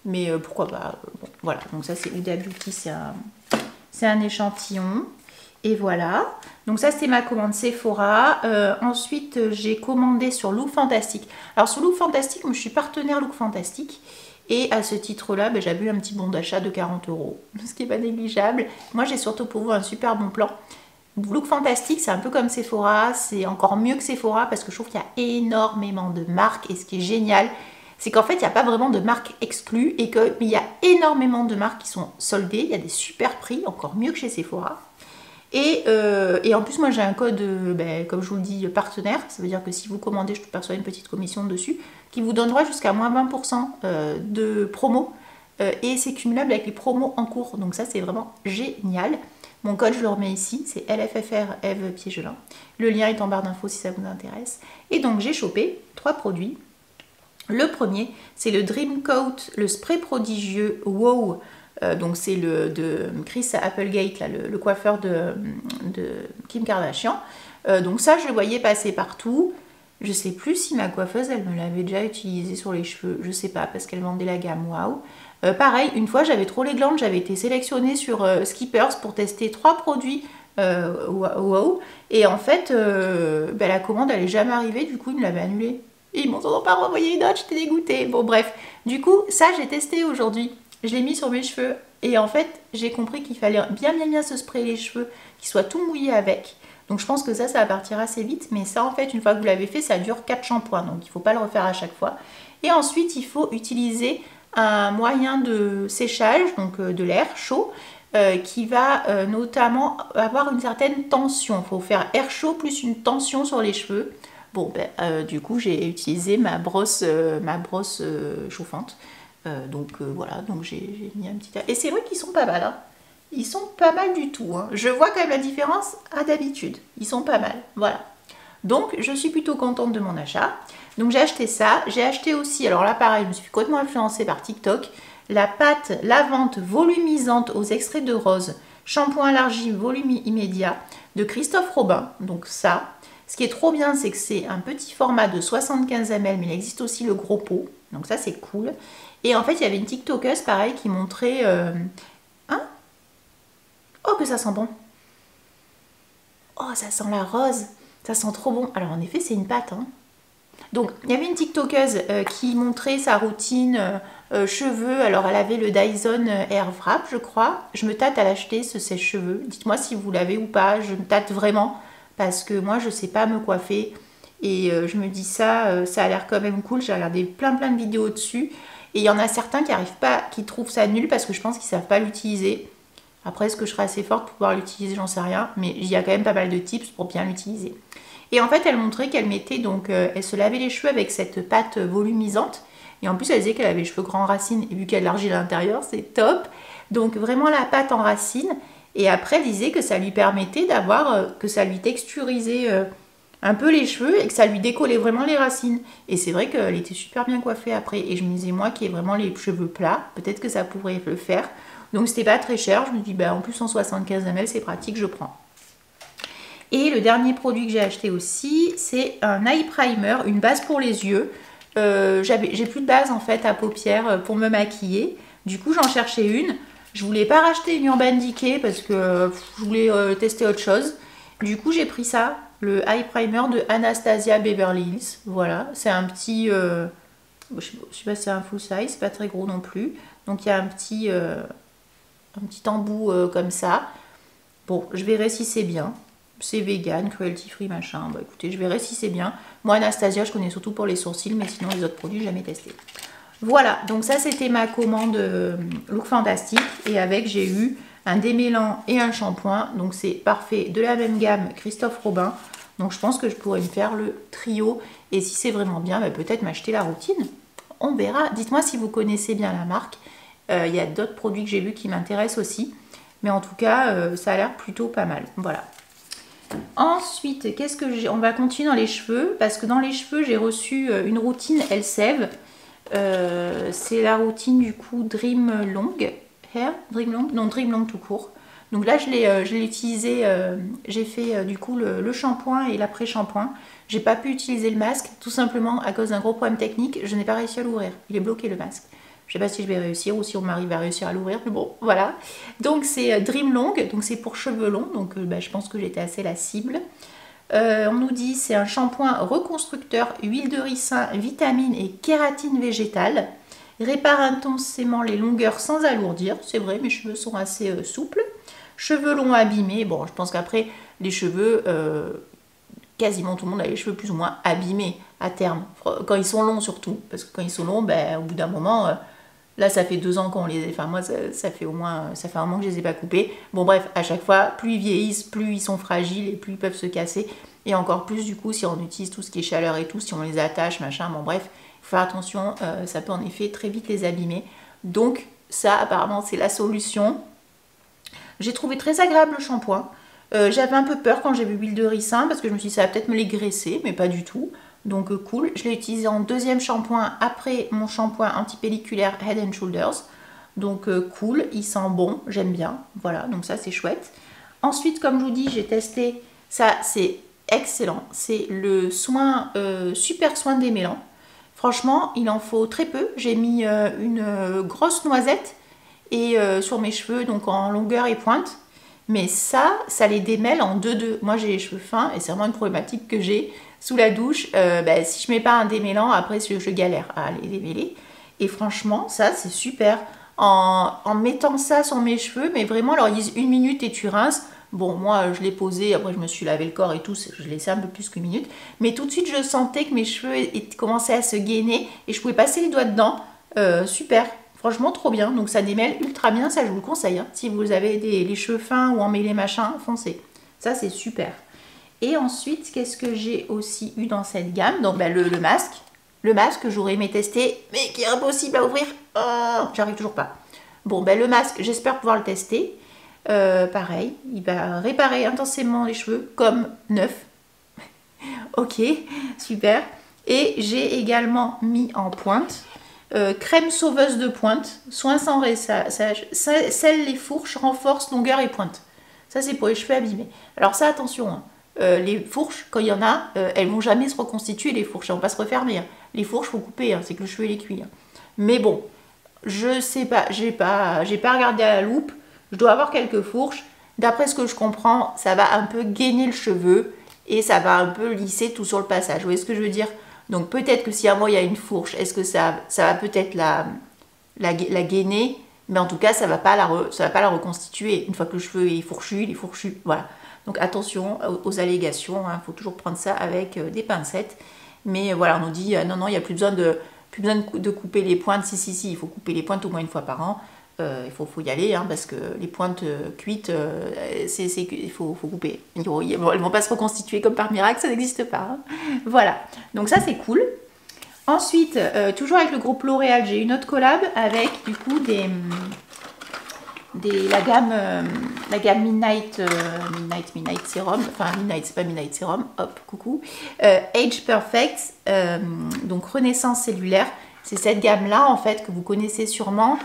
Mais pourquoi pas, bon, voilà. Donc ça c'est Huda Beauty, c'est un échantillon. Et voilà. Donc ça c'était ma commande Sephora. Ensuite j'ai commandé sur Look Fantastic. Alors sur Look Fantastic, moi je suis partenaire Look Fantastic. Et à ce titre-là, ben, j'avais eu un petit bon d'achat de 40 €, ce qui n'est pas négligeable. Moi j'ai surtout pour vous un super bon plan. Look Fantastic, c'est un peu comme Sephora, c'est encore mieux que Sephora parce que je trouve qu'il y a énormément de marques. Et ce qui est génial, c'est qu'en fait il n'y a pas vraiment de marques exclues et qu'il y a énormément de marques qui sont soldées. Il y a des super prix, encore mieux que chez Sephora. Et en plus, moi j'ai un code, ben, comme je vous le dis, partenaire. Ça veut dire que si vous commandez, je perçois une petite commission dessus qui vous donnera jusqu'à moins 20% de promo. Et c'est cumulable avec les promos en cours. Donc ça, c'est vraiment génial. Mon code, je le remets ici. C'est LFFR Eve Piégelin. Le lien est en barre d'infos si ça vous intéresse. Et donc, j'ai chopé 3 produits. Le premier, c'est le Dream Coat, le spray prodigieux Wow. Donc c'est de Chris Applegate, là, le coiffeur de Kim Kardashian. Donc ça, je le voyais passer partout. Je sais plus si ma coiffeuse, elle me l'avait déjà utilisé sur les cheveux. Je sais pas, parce qu'elle vendait la gamme Wow. Pareil, une fois, j'avais trop les glandes. J'avais été sélectionnée sur Skippers pour tester 3 produits Wow. Et en fait, ben, la commande, elle n'est jamais arrivée. Du coup, ils me l'avaient annulée. Et ils m'ont pas renvoyé une autre, j'étais dégoûtée. Bon, bref. Du coup, ça, j'ai testé aujourd'hui. Je l'ai mis sur mes cheveux et en fait j'ai compris qu'il fallait bien se sprayer les cheveux, qu'ils soient tout mouillés avec. Donc je pense que ça va partir assez vite, mais ça en fait une fois que vous l'avez fait ça dure 4 shampoings, donc il ne faut pas le refaire à chaque fois. Et ensuite il faut utiliser un moyen de séchage, donc de l'air chaud, qui va notamment avoir une certaine tension. Il faut faire air chaud plus une tension sur les cheveux. Bon ben du coup j'ai utilisé ma brosse chauffante. Voilà, donc j'ai mis un petit... Et c'est vrai qu'ils sont pas mal, hein. Ils sont pas mal du tout, hein. Je vois quand même la différence à d'habitude. Ils sont pas mal, voilà. Donc je suis plutôt contente de mon achat. Donc j'ai acheté ça. J'ai acheté aussi, alors là pareil, je me suis complètement influencée par TikTok, la pâte lavante volumisante aux extraits de rose, shampoing élargi volume immédiat de Christophe Robin. Donc ça, ce qui est trop bien, c'est que c'est un petit format de 75 ml, mais il existe aussi le gros pot. Donc ça c'est cool. Et en fait, il y avait une TikTokeuse, pareil, qui montrait... Hein? Oh, que ça sent bon! Oh, ça sent la rose! Ça sent trop bon! Alors, en effet, c'est une pâte, hein. Donc, il y avait une TikTokeuse qui montrait sa routine cheveux. Alors, elle avait le Dyson Air Wrap, je crois. Je me tâte à l'acheter, ce sèche-cheveux. Dites-moi si vous l'avez ou pas. Je me tâte vraiment parce que moi, je ne sais pas me coiffer. Et je me dis ça, ça a l'air quand même cool. J'ai regardé plein de vidéos dessus. Et il y en a certains qui arrivent pas, qui trouvent ça nul parce que je pense qu'ils savent pas l'utiliser. Après, est-ce que je serai assez forte pour pouvoir l'utiliser? J'en sais rien. Mais il y a quand même pas mal de tips pour bien l'utiliser. Et en fait, elle montrait qu'elle mettait donc, elle se lavait les cheveux avec cette pâte volumisante. Et en plus, elle disait qu'elle avait les cheveux grands racines, et vu qu'il y a de l'argile à l'intérieur, c'est top. Donc vraiment la pâte en racine. Et après, elle disait que ça lui permettait d'avoir, que ça lui texturisait un peu les cheveux et que ça lui décollait vraiment les racines. Et c'est vrai qu'elle était super bien coiffée après. Et je me disais, moi qui ai vraiment les cheveux plats, peut-être que ça pourrait le faire. Donc c'était pas très cher. Je me dis, bah, en plus 175 ml, c'est pratique, je prends. Et le dernier produit que j'ai acheté aussi, c'est un eye primer, une base pour les yeux. J'ai plus de base en fait à paupières pour me maquiller. Du coup, j'en cherchais une. Je voulais pas racheter une Urban Decay parce que je voulais tester autre chose. Du coup, j'ai pris ça, le eye primer de Anastasia Beverly Hills. Voilà, c'est un petit... je sais pas si c'est un full size, c'est pas très gros non plus. Donc il y a un petit embout comme ça. Bon, je verrai si c'est bien. C'est vegan, cruelty free, machin. Bah écoutez, je verrai si c'est bien. Moi, Anastasia, je connais surtout pour les sourcils, mais sinon les autres produits, j'ai jamais testé. Voilà, donc ça c'était ma commande Look Fantastic. Et avec, j'ai eu un démêlant et un shampoing. Donc c'est parfait, de la même gamme Christophe Robin. Donc je pense que je pourrais me faire le trio. Et si c'est vraiment bien, bah, peut-être m'acheter la routine. On verra. Dites-moi si vous connaissez bien la marque. Il y a d'autres produits que j'ai vus qui m'intéressent aussi. Mais en tout cas, ça a l'air plutôt pas mal. Voilà. Ensuite, qu'est-ce que j'ai? On va continuer dans les cheveux. Parce que dans les cheveux, j'ai reçu une routine Elseve. C'est la routine du coup Dream Long Hair. Dream Long? Non, Dream Long tout court. Donc là, je l'ai utilisé. J'ai fait du coup le shampoing et l'après-shampoing. J'ai pas pu utiliser le masque, tout simplement à cause d'un gros problème technique. Je n'ai pas réussi à l'ouvrir. Il est bloqué le masque. Je sais pas si je vais réussir ou si on m'arrive à réussir à l'ouvrir, mais bon, voilà. Donc c'est Dream Long, donc c'est pour cheveux longs, donc je pense que j'étais assez la cible. On nous dit c'est un shampoing reconstructeur, huile de ricin, vitamine et kératine végétale. Répare intensément les longueurs sans alourdir, c'est vrai, mes cheveux sont assez souples. Cheveux longs abîmés, bon, je pense qu'après, les cheveux, quasiment tout le monde a les cheveux plus ou moins abîmés à terme, quand ils sont longs surtout, parce que quand ils sont longs, au bout d'un moment... Là, ça fait 2 ans qu'on les... Enfin, moi, ça fait un moment que je les ai pas coupés. Bon, bref, à chaque fois, plus ils vieillissent, plus ils sont fragiles et plus ils peuvent se casser. Et encore plus, du coup, si on utilise tout ce qui est chaleur et tout, si on les attache, machin, bon, bref, il faut faire attention, ça peut en effet très vite les abîmer. Donc, ça, apparemment, c'est la solution. J'ai trouvé très agréable le shampoing. J'avais un peu peur quand j'ai vu l'huile de ricin, parce que je me suis dit, ça va peut-être me les graisser, mais pas du tout. Donc cool, je l'ai utilisé en deuxième shampoing après mon shampoing antipelliculaire Head and Shoulders. Donc cool, il sent bon, j'aime bien. Voilà, donc ça c'est chouette. Ensuite, comme je vous dis, j'ai testé, ça c'est excellent. C'est le soin, super soin démêlant. Franchement, il en faut très peu. J'ai mis une grosse noisette et, sur mes cheveux, donc en longueur et pointe. Mais ça les démêle en 2-2. Moi j'ai les cheveux fins et c'est vraiment une problématique que j'ai. Sous la douche, si je mets pas un démêlant, après je galère à les démêler. Et franchement, ça c'est super. En mettant ça sur mes cheveux, mais vraiment, alors ils disent 1 minute et tu rinces. Bon, moi je l'ai posé, après je me suis lavé le corps et tout, je l'ai laissé un peu plus qu'1 minute. Mais tout de suite, je sentais que mes cheveux commençaient à se gainer et je pouvais passer les doigts dedans. Super. Franchement, trop bien. Donc ça démêle ultra bien, ça je vous le conseille. Hein. Si vous avez les cheveux fins ou emmêlés machin, foncez. Ça c'est super. Et ensuite, qu'est-ce que j'ai aussi eu dans cette gamme? Donc le masque. Le masque, j'aurais aimé tester, mais qui est impossible à ouvrir. Oh, j'arrive toujours pas. Bon, le masque, j'espère pouvoir le tester. Pareil, il va réparer intensément les cheveux comme neuf. Ok, super. Et j'ai également mis en pointe crème sauveuse de pointe, soin sans ressage, scelle les fourches, renforce longueur et pointe. Ça, c'est pour les cheveux abîmés. Alors ça, attention, hein. Les fourches, quand il y en a, elles vont jamais se reconstituer, les fourches, elles vont pas se refermer. Hein. Les fourches, faut couper, hein, c'est que le cheveu il est cuit. Hein. Mais bon, je sais pas, j'ai pas regardé à la loupe. Je dois avoir quelques fourches. D'après ce que je comprends, ça va un peu gainer le cheveu et ça va un peu lisser tout sur le passage. Vous voyez ce que je veux dire? Donc peut-être que si à moi il y a une fourche, est-ce que ça va peut-être la gainer? Mais en tout cas, ça va pas la reconstituer. Une fois que le cheveu est fourchu, il est fourchu. Voilà. Donc attention aux allégations, il faut toujours prendre ça avec des pincettes. Mais voilà, on nous dit non, il n'y a plus besoin de couper les pointes. Si, il faut couper les pointes au moins 1 fois par an. Il faut y aller, hein, parce que les pointes cuites, il faut couper. Elles ne vont pas se reconstituer comme par miracle, ça n'existe pas. Hein. Voilà, donc ça c'est cool. Ensuite, toujours avec le groupe L'Oréal, j'ai une autre collab avec du coup la gamme Midnight Serum, enfin Midnight, c'est pas Midnight Serum, hop, coucou, Age Perfect, donc Renaissance cellulaire. C'est cette gamme-là en fait que vous connaissez sûrement.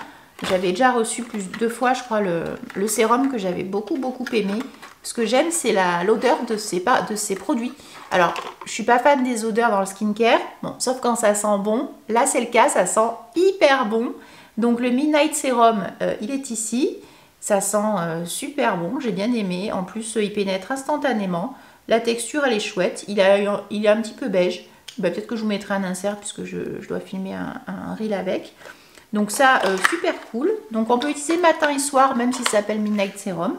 J'avais déjà reçu deux fois, je crois, le sérum que j'avais beaucoup aimé. Ce que j'aime, c'est l'odeur de ces produits. Alors, je suis pas fan des odeurs dans le skincare, bon, sauf quand ça sent bon. Là, c'est le cas, ça sent hyper bon. Donc, le Midnight Serum, il est ici. Ça sent super bon, j'ai bien aimé. En plus, il pénètre instantanément. La texture, elle est chouette. Il est un petit peu beige. Bah, peut-être que je vous mettrai un insert puisque je dois filmer un reel avec. Donc ça, super cool. Donc on peut utiliser matin et soir, même si ça s'appelle Midnight Serum.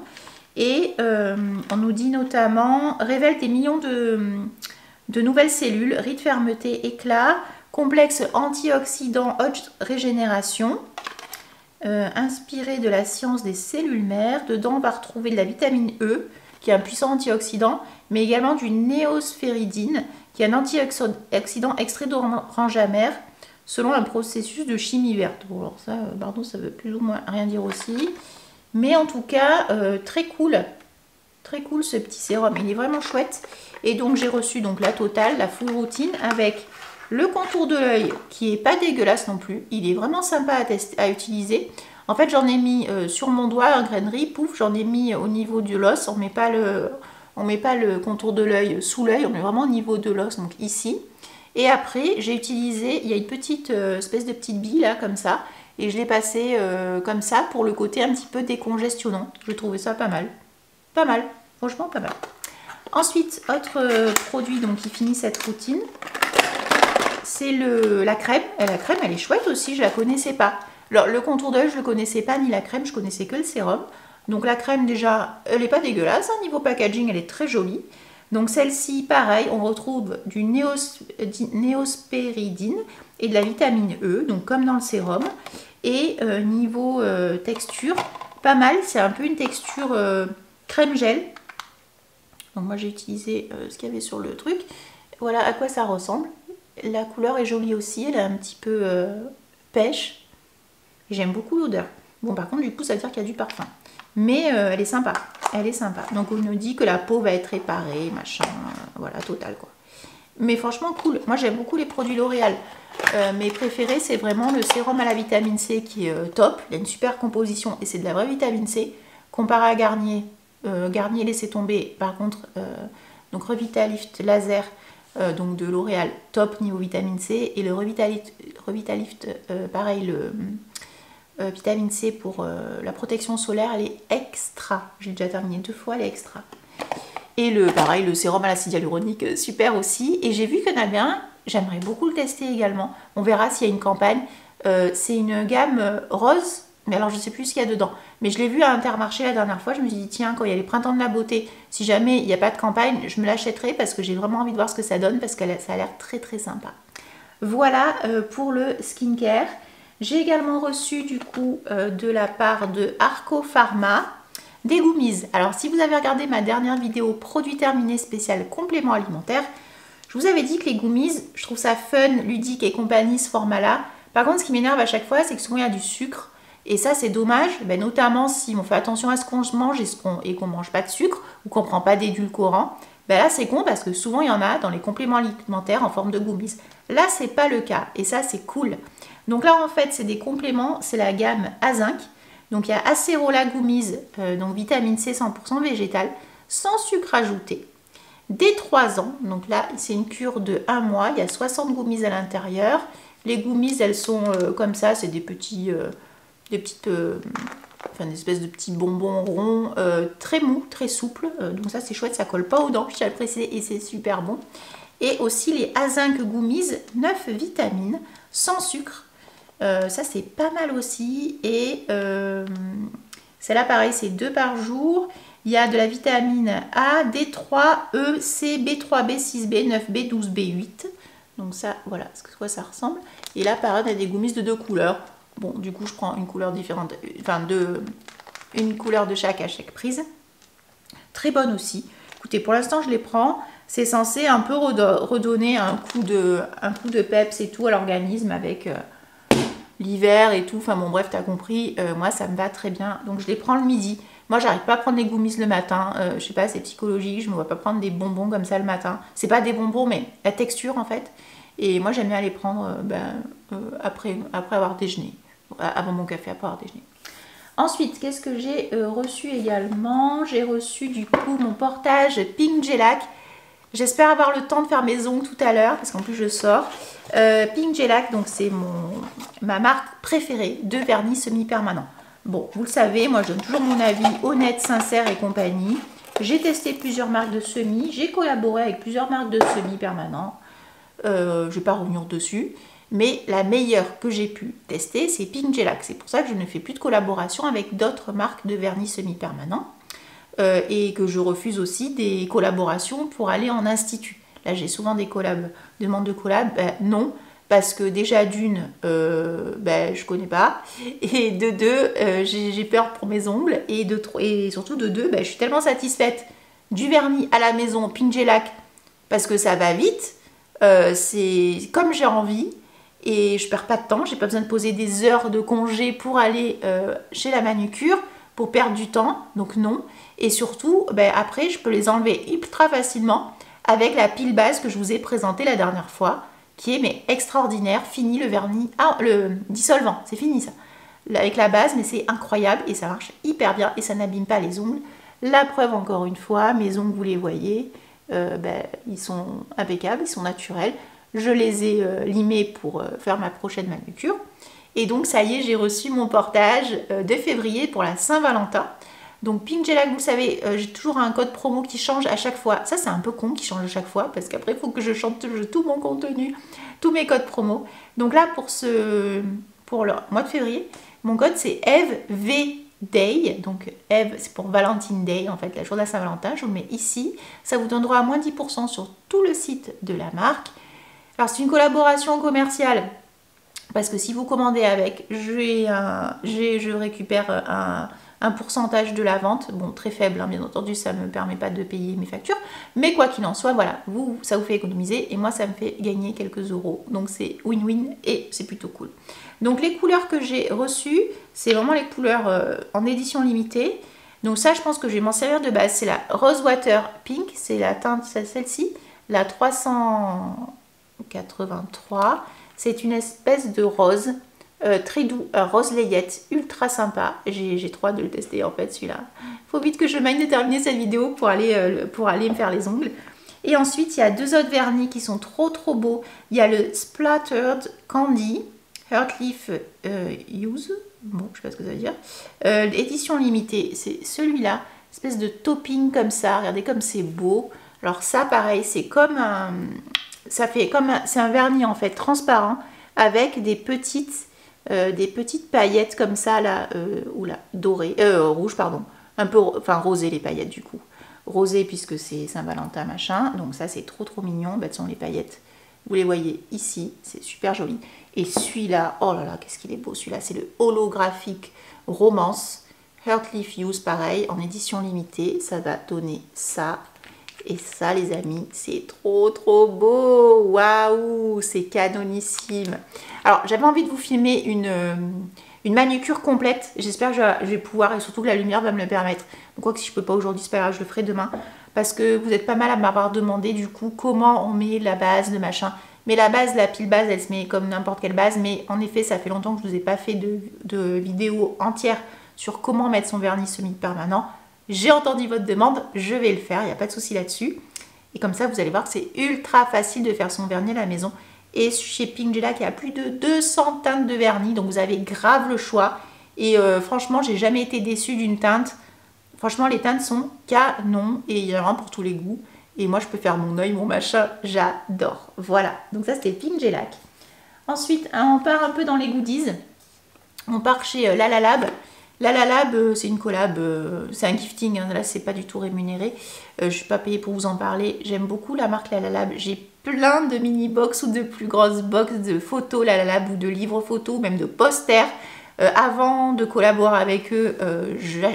Et on nous dit notamment, révèle des millions de nouvelles cellules, rides fermeté, éclat, complexe antioxydant, haute régénération, inspiré de la science des cellules mères. Dedans, on va retrouver de la vitamine E, qui est un puissant antioxydant, mais également du néosphéridine, qui est un antioxydant extrait d'orange amère, selon un processus de chimie verte. Bon, alors ça, pardon, ça veut plus ou moins rien dire aussi. Mais en tout cas, très cool. Très cool ce petit sérum. Il est vraiment chouette. Et donc, j'ai reçu donc, la totale, la full routine, avec le contour de l'œil, qui est pas dégueulasse non plus. Il est vraiment sympa à utiliser. En fait, j'en ai mis sur mon doigt, un grainerie, pouf, j'en ai mis au niveau de l'os. On met pas le contour de l'œil sous l'œil, on met vraiment au niveau de l'os, donc ici. Et après, j'ai utilisé, il y a une petite espèce de petite bille là, comme ça. Et je l'ai passé comme ça pour le côté un petit peu décongestionnant. Je trouvais ça pas mal. Pas mal, franchement pas mal. Ensuite, autre produit donc, qui finit cette routine, c'est la crème. Et la crème, elle est chouette aussi, je la connaissais pas. Alors, le contour d'œil, je le connaissais pas, ni la crème, je connaissais que le sérum. Donc la crème, déjà, elle n'est pas dégueulasse. Hein, niveau packaging, elle est très jolie. Donc celle-ci, pareil, on retrouve du néospéridine et de la vitamine E, donc comme dans le sérum. Et niveau texture, pas mal, c'est un peu une texture crème gel. Donc moi j'ai utilisé ce qu'il y avait sur le truc. Voilà à quoi ça ressemble. La couleur est jolie aussi, elle est un petit peu pêche. J'aime beaucoup l'odeur. Bon par contre du coup ça veut dire qu'il y a du parfum. Mais elle est sympa, elle est sympa. Donc on nous dit que la peau va être réparée, machin, voilà, total quoi. Mais franchement cool, moi j'aime beaucoup les produits L'Oréal. Mes préférés c'est vraiment le sérum à la vitamine C qui est top. Il a une super composition et c'est de la vraie vitamine C. Comparé à Garnier, Garnier laissez tomber. Par contre, donc Revitalift laser donc de L'Oréal, top niveau vitamine C. Et le Revitalift, pareil, le... vitamine C pour la protection solaire, elle est extra. J'ai déjà terminé 2 fois, elle est extra. Et pareil, le sérum à l'acide hyaluronique, super aussi. Et j'ai vu qu'il y en avait un, j'aimerais beaucoup le tester également. On verra s'il y a une campagne. C'est une gamme rose, mais alors je ne sais plus ce qu'il y a dedans. Mais je l'ai vu à Intermarché la dernière fois, je me suis dit tiens, quand il y a les printemps de la beauté, si jamais il n'y a pas de campagne, je me l'achèterai parce que j'ai vraiment envie de voir ce que ça donne, parce que ça a l'air très très sympa. Voilà pour le skincare. J'ai également reçu du coup de la part de Arco Pharma des gummies. Alors si vous avez regardé ma dernière vidéo produit terminé spécial complément alimentaire, je vous avais dit que les gummies, je trouve ça fun, ludique et compagnie ce format-là. Par contre ce qui m'énerve à chaque fois c'est que souvent il y a du sucre et ça c'est dommage, ben, notamment si on fait attention à ce qu'on mange et qu'on mange pas de sucre ou qu'on prend pas d'édulcorant. Ben là c'est con parce que souvent il y en a dans les compléments alimentaires en forme de gummies. Là c'est pas le cas et ça c'est cool. Donc là en fait c'est des compléments, c'est la gamme A-Zinc. Donc il y a Acerola Gummies, donc vitamine C 100% végétale, sans sucre ajouté. Dès 3 ans, donc là c'est une cure de 1 mois, il y a 60 gummies à l'intérieur. Les gummies elles sont comme ça, c'est des espèces de petits bonbons ronds, très mous, très souples. Donc ça c'est chouette, ça colle pas aux dents, je tiens à le préciser, et c'est super bon. Et aussi les A-Zinc Gummies, 9 vitamines, sans sucre. Ça c'est pas mal aussi. Et celle-là pareil, c'est 2 par jour. Il y a de la vitamine A, D3, E, C, B3, B6, B9, B12, B8. Donc ça, voilà ce que ça ressemble. Et là pareil, on a des gummies de 2 couleurs. Bon, du coup je prends une couleur différente, enfin une couleur de chaque à chaque prise. Très bonne aussi. Écoutez, pour l'instant je les prends. C'est censé un peu redonner un coup de peps et tout à l'organisme avec l'hiver et tout. Enfin bon bref, t'as compris, moi ça me va très bien. Donc je les prends le midi. Moi j'arrive pas à prendre les goumis le matin. Je sais pas, c'est psychologique, je me vois pas prendre des bonbons comme ça le matin. C'est pas des bonbons mais la texture en fait. Et moi j'aime bien les prendre après avoir déjeuné. Avant mon café, après avoir déjeuné. Ensuite, qu'est-ce que j'ai reçu également? J'ai reçu du coup mon portage Pink Gelac. J'espère avoir le temps de faire mes ongles tout à l'heure parce qu'en plus je sors. Pink Gelac, donc c'est ma marque préférée de vernis semi-permanent. Bon, vous le savez, moi je donne toujours mon avis honnête, sincère et compagnie. J'ai testé plusieurs marques de semis, j'ai collaboré avec plusieurs marques de semi-permanents. Je ne vais pas revenir dessus. Mais la meilleure que j'ai pu tester, c'est Pink Gelac. C'est pour ça que je ne fais plus de collaboration avec d'autres marques de vernis semi-permanent. Et que je refuse aussi des collaborations pour aller en institut. Là, j'ai souvent des demandes de collab. Non, parce que déjà d'une, je connais pas. Et de deux, j'ai peur pour mes ongles. Et surtout de deux, je suis tellement satisfaite du vernis à la maison Pink Gelac parce que ça va vite. C'est comme j'ai envie. Et je perds pas de temps, j'ai pas besoin de poser des heures de congé pour aller chez la manucure, pour perdre du temps, donc non. Et surtout, après, je peux les enlever ultra facilement avec la pile base que je vous ai présentée la dernière fois, qui est extraordinaire, fini le vernis, le dissolvant, c'est fini ça. Avec la base, mais c'est incroyable et ça marche hyper bien et ça n'abîme pas les ongles. La preuve encore une fois, mes ongles, vous les voyez, ils sont impeccables, ils sont naturels. Je les ai limés pour faire ma prochaine manucure. Et donc ça y est, j'ai reçu mon portage de février pour la Saint-Valentin. Donc Pink Gelac, vous le savez, j'ai toujours un code promo qui change à chaque fois. Ça c'est un peu con qui change à chaque fois parce qu'après il faut que je chante tout mon contenu, tous mes codes promo. Donc là pour le mois de février, mon code c'est Eve V Day. Donc Eve c'est pour Valentine Day en fait, la journée de la Saint-Valentin. Je vous le mets ici. Ça vous donnera moins 10% sur tout le site de la marque. Alors c'est une collaboration commerciale parce que si vous commandez avec, je récupère un pourcentage de la vente, bon très faible bien entendu, ça ne me permet pas de payer mes factures, mais quoi qu'il en soit, voilà, ça vous fait économiser et moi ça me fait gagner quelques euros, donc c'est win-win et c'est plutôt cool. Donc les couleurs que j'ai reçues, c'est vraiment les couleurs en édition limitée, donc ça je pense que je vais m'en servir de base, c'est la Rosewater Pink, c'est la teinte, celle-ci, la 383, c'est une espèce de rose très doux, un rose layette, ultra sympa. J'ai trop hâte de le tester en fait celui-là. Faut vite que je m'aille de terminer cette vidéo pour aller me faire les ongles. Et ensuite il y a deux autres vernis qui sont trop beaux. Il y a le Splattered Candy Heartleaf Use, bon je sais pas ce que ça veut dire. Édition limitée, c'est celui-là, espèce de topping comme ça. Regardez comme c'est beau. Alors ça pareil, c'est comme un... c'est un vernis en fait transparent avec des petites paillettes comme ça là, dorées, rouges pardon, un peu, enfin rosé les paillettes du coup, rosé puisque c'est Saint-Valentin machin, donc ça c'est trop mignon, ce sont les paillettes, vous les voyez ici, c'est super joli. Et celui-là, oh là là, qu'est-ce qu'il est beau celui-là, c'est le holographique Romance Heartleaf Use, pareil, en édition limitée, ça va donner ça. Et ça les amis, c'est trop beau. Waouh, c'est canonissime. Alors j'avais envie de vous filmer une manucure complète. J'espère que je vais pouvoir et surtout que la lumière va me le permettre. Donc quoi que si je peux pas aujourd'hui, c'est pas grave, je le ferai demain. Parce que vous êtes pas mal à m'avoir demandé du coup comment on met la base, le machin. Mais la base, la pile base, elle se met comme n'importe quelle base. Mais en effet, ça fait longtemps que je vous ai pas fait de vidéo entière sur comment mettre son vernis semi-permanent. J'ai entendu votre demande, je vais le faire, il n'y a pas de souci là-dessus. Et comme ça, vous allez voir que c'est ultra facile de faire son vernis à la maison. Et chez Pink Gelac, il y a plus de 200 teintes de vernis, donc vous avez grave le choix. Et franchement, j'ai jamais été déçue d'une teinte. Franchement, les teintes sont canon et il y en a un pour tous les goûts. Et moi, je peux faire mon œil, mon machin, j'adore. Voilà, donc ça c'était Pink Gelac. Ensuite, on part un peu dans les goodies. On part chez Lalalab. Lalalab, c'est une collab, c'est un gifting, hein, là c'est pas du tout rémunéré, je suis pas payée pour vous en parler, j'aime beaucoup la marque Lalalab, j'ai plein de mini box ou de plus grosses box de photos Lalalab ou de livres photos ou même de posters, Avant de collaborer avec eux,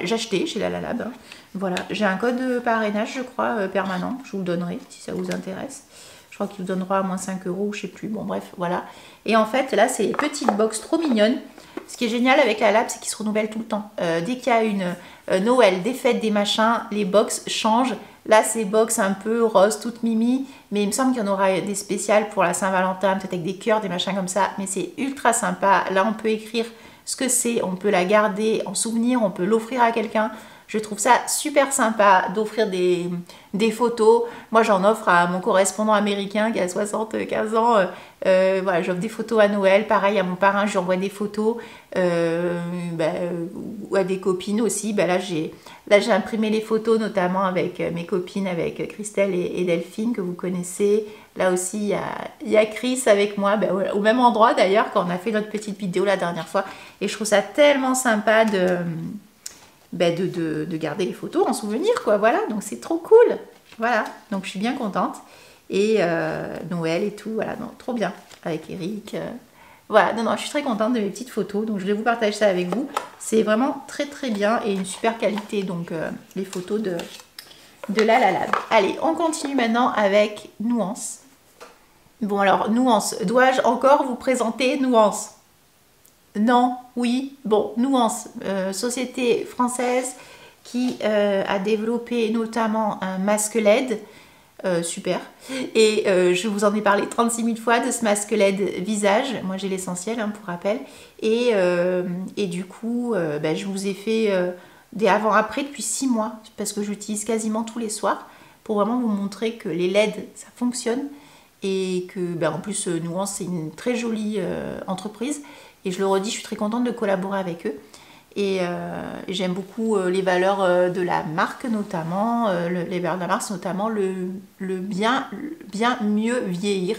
j'achetais chez La Lab. Hein. Voilà, j'ai un code parrainage, je crois, permanent. Je vous le donnerai si ça vous intéresse. Je crois qu'il vous donnera à moins 5 €, je sais plus. Bon, bref, voilà. Et en fait, là, c'est les petites box trop mignonnes. Ce qui est génial avec La Lab, c'est qu'ils se renouvellent tout le temps. Dès qu'il y a une Noël, des fêtes, des machins, les box changent. Là, c'est box un peu rose, toute mimi. Mais il me semble qu'il y en aura des spéciales pour la Saint-Valentin, peut-être avec des cœurs, des machins comme ça. Mais c'est ultra sympa. Là, on peut écrire ce que c'est. On peut la garder en souvenir. On peut l'offrir à quelqu'un. Je trouve ça super sympa d'offrir des photos. Moi, j'en offre à mon correspondant américain qui a 75 ans. Voilà, j'offre des photos à Noël. Pareil, à mon parrain, je lui envoie des photos. Ou à des copines aussi. Là, j'ai imprimé les photos, notamment avec mes copines, avec Christelle et Delphine, que vous connaissez. Là aussi, il y a Chris avec moi, au même endroit d'ailleurs, quand on a fait notre petite vidéo la dernière fois. Et je trouve ça tellement sympa de garder les photos en souvenir, quoi, voilà, donc c'est trop cool, voilà, donc je suis bien contente, et Noël et tout, voilà, donc trop bien, avec Eric, voilà, non, je suis très contente de mes petites photos, donc je vais vous partager ça avec vous, c'est vraiment très très bien, et une super qualité, donc les photos de La Lab. Allez, on continue maintenant avec Nuance. Bon alors, Nuance, dois-je encore vous présenter Nuance? Non, oui, bon, Nuance, société française qui a développé notamment un masque LED, super, et je vous en ai parlé 36 000 fois de ce masque LED visage, moi j'ai l'essentiel hein, pour rappel, et du coup, je vous ai fait des avant-après depuis 6 mois, parce que j'utilise quasiment tous les soirs, pour vraiment vous montrer que les LED, ça fonctionne, et que, en plus, Nuance, c'est une très jolie entreprise. Et je le redis, je suis très contente de collaborer avec eux. Et j'aime beaucoup les valeurs de la marque, notamment, les valeurs de la marque, notamment le bien mieux vieillir.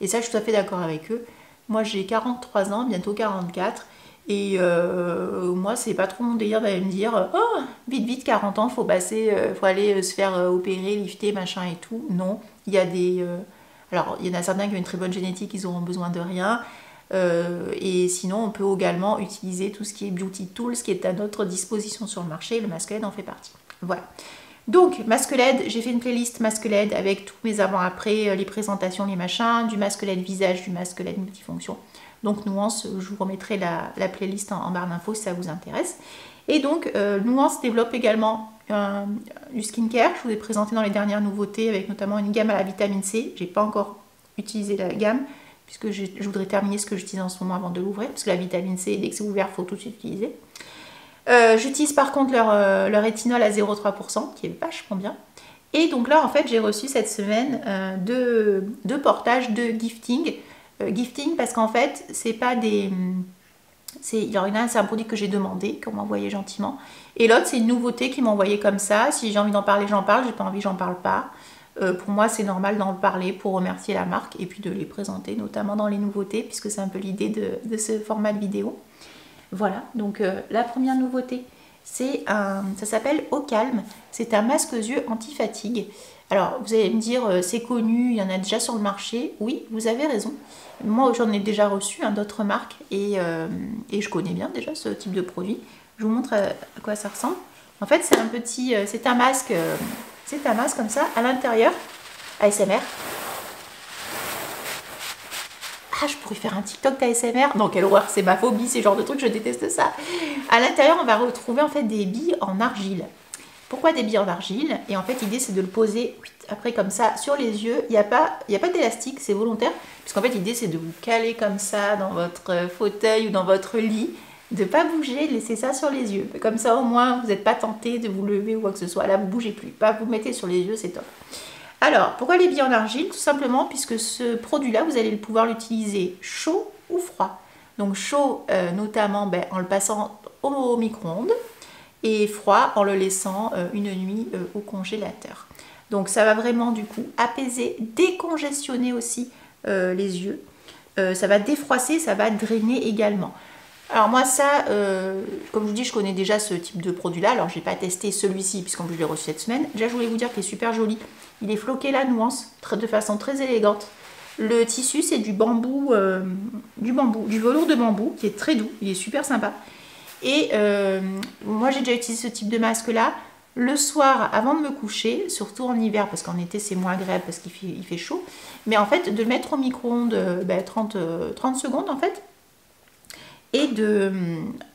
Et ça, je suis tout à fait d'accord avec eux. Moi, j'ai 43 ans, bientôt 44. Et moi, c'est pas trop mon délire d'aller me dire oh, vite, 40 ans, faut aller se faire opérer, lifter, machin et tout. Non, il y a alors, il y en a certains qui ont une très bonne génétique, ils n'auront besoin de rien. Et sinon, on peut également utiliser tout ce qui est beauty tools, qui est à notre disposition sur le marché. Le masque LED en fait partie. Voilà. Donc, masque LED, j'ai fait une playlist masque LED avec tous mes avant-après, les présentations, les machins, du masque LED visage, du masque LED multifonction. Donc, Nuance, je vous remettrai la playlist en barre d'infos si ça vous intéresse. Et donc, Nuance développe également du skincare. Je vous ai présenté dans les dernières nouveautés avec notamment une gamme à la vitamine C. J'ai pas encore utilisé la gamme puisque je voudrais terminer ce que j'utilise en ce moment avant de l'ouvrir, parce que la vitamine C, dès que c'est ouvert, il faut tout de suite utiliser. J'utilise par contre leur rétinol à 0,3%, qui est vachement bien. Et donc là, en fait, j'ai reçu cette semaine deux portages de gifting. Gifting parce qu'en fait, c'est pas des... Il y en a un, c'est un produit que j'ai demandé, qu'on m'a envoyé gentiment. Et l'autre, c'est une nouveauté qu'ils m'ont envoyé comme ça. Si j'ai envie d'en parler, j'en parle. J'ai pas envie, j'en parle pas. Pour moi, c'est normal d'en parler pour remercier la marque et puis de les présenter, notamment dans les nouveautés, puisque c'est un peu l'idée de ce format de vidéo. Voilà, donc la première nouveauté, ça s'appelle Au Calme. C'est un masque aux yeux anti-fatigue. Alors, vous allez me dire, c'est connu, il y en a déjà sur le marché. Oui, vous avez raison. Moi, j'en ai déjà reçu d'autres marques et je connais bien déjà ce type de produit. Je vous montre à quoi ça ressemble. En fait, c'est un masque comme ça, à l'intérieur, ASMR. Ah, je pourrais faire un TikTok d'ASMR. Non, quelle horreur, c'est ma phobie, ces genres de trucs, je déteste ça. À l'intérieur, on va retrouver en fait des billes en argile. Pourquoi des billes en argile? Et en fait, l'idée, c'est de le poser après comme ça sur les yeux. Il n'y a pas d'élastique, c'est volontaire. Puisqu'en fait, l'idée, c'est de vous caler comme ça dans votre fauteuil ou dans votre lit. De ne pas bouger, de laisser ça sur les yeux. Comme ça, au moins, vous n'êtes pas tenté de vous lever ou quoi que ce soit. Là, vous ne bougez plus. Pas vous mettez sur les yeux, c'est top. Alors, pourquoi les billes en argile? Tout simplement puisque ce produit-là, vous allez pouvoir l'utiliser chaud ou froid. Donc chaud, notamment en le passant au micro-ondes, et froid en le laissant une nuit au congélateur. Donc ça va vraiment du coup apaiser, décongestionner aussi les yeux. Ça va défroisser, ça va drainer également. Alors moi ça, comme je vous dis, je connais déjà ce type de produit-là. Alors je n'ai pas testé celui-ci puisqu'en plus je l'ai reçu cette semaine. Déjà je voulais vous dire qu'il est super joli. Il est floqué la nuance, de façon très élégante. Le tissu, c'est du bambou, du velours de bambou qui est très doux, il est super sympa. Et moi, j'ai déjà utilisé ce type de masque-là le soir avant de me coucher, surtout en hiver, parce qu'en été, c'est moins agréable parce qu'il fait chaud. Mais en fait, de le mettre au micro-ondes 30 secondes, en fait, et de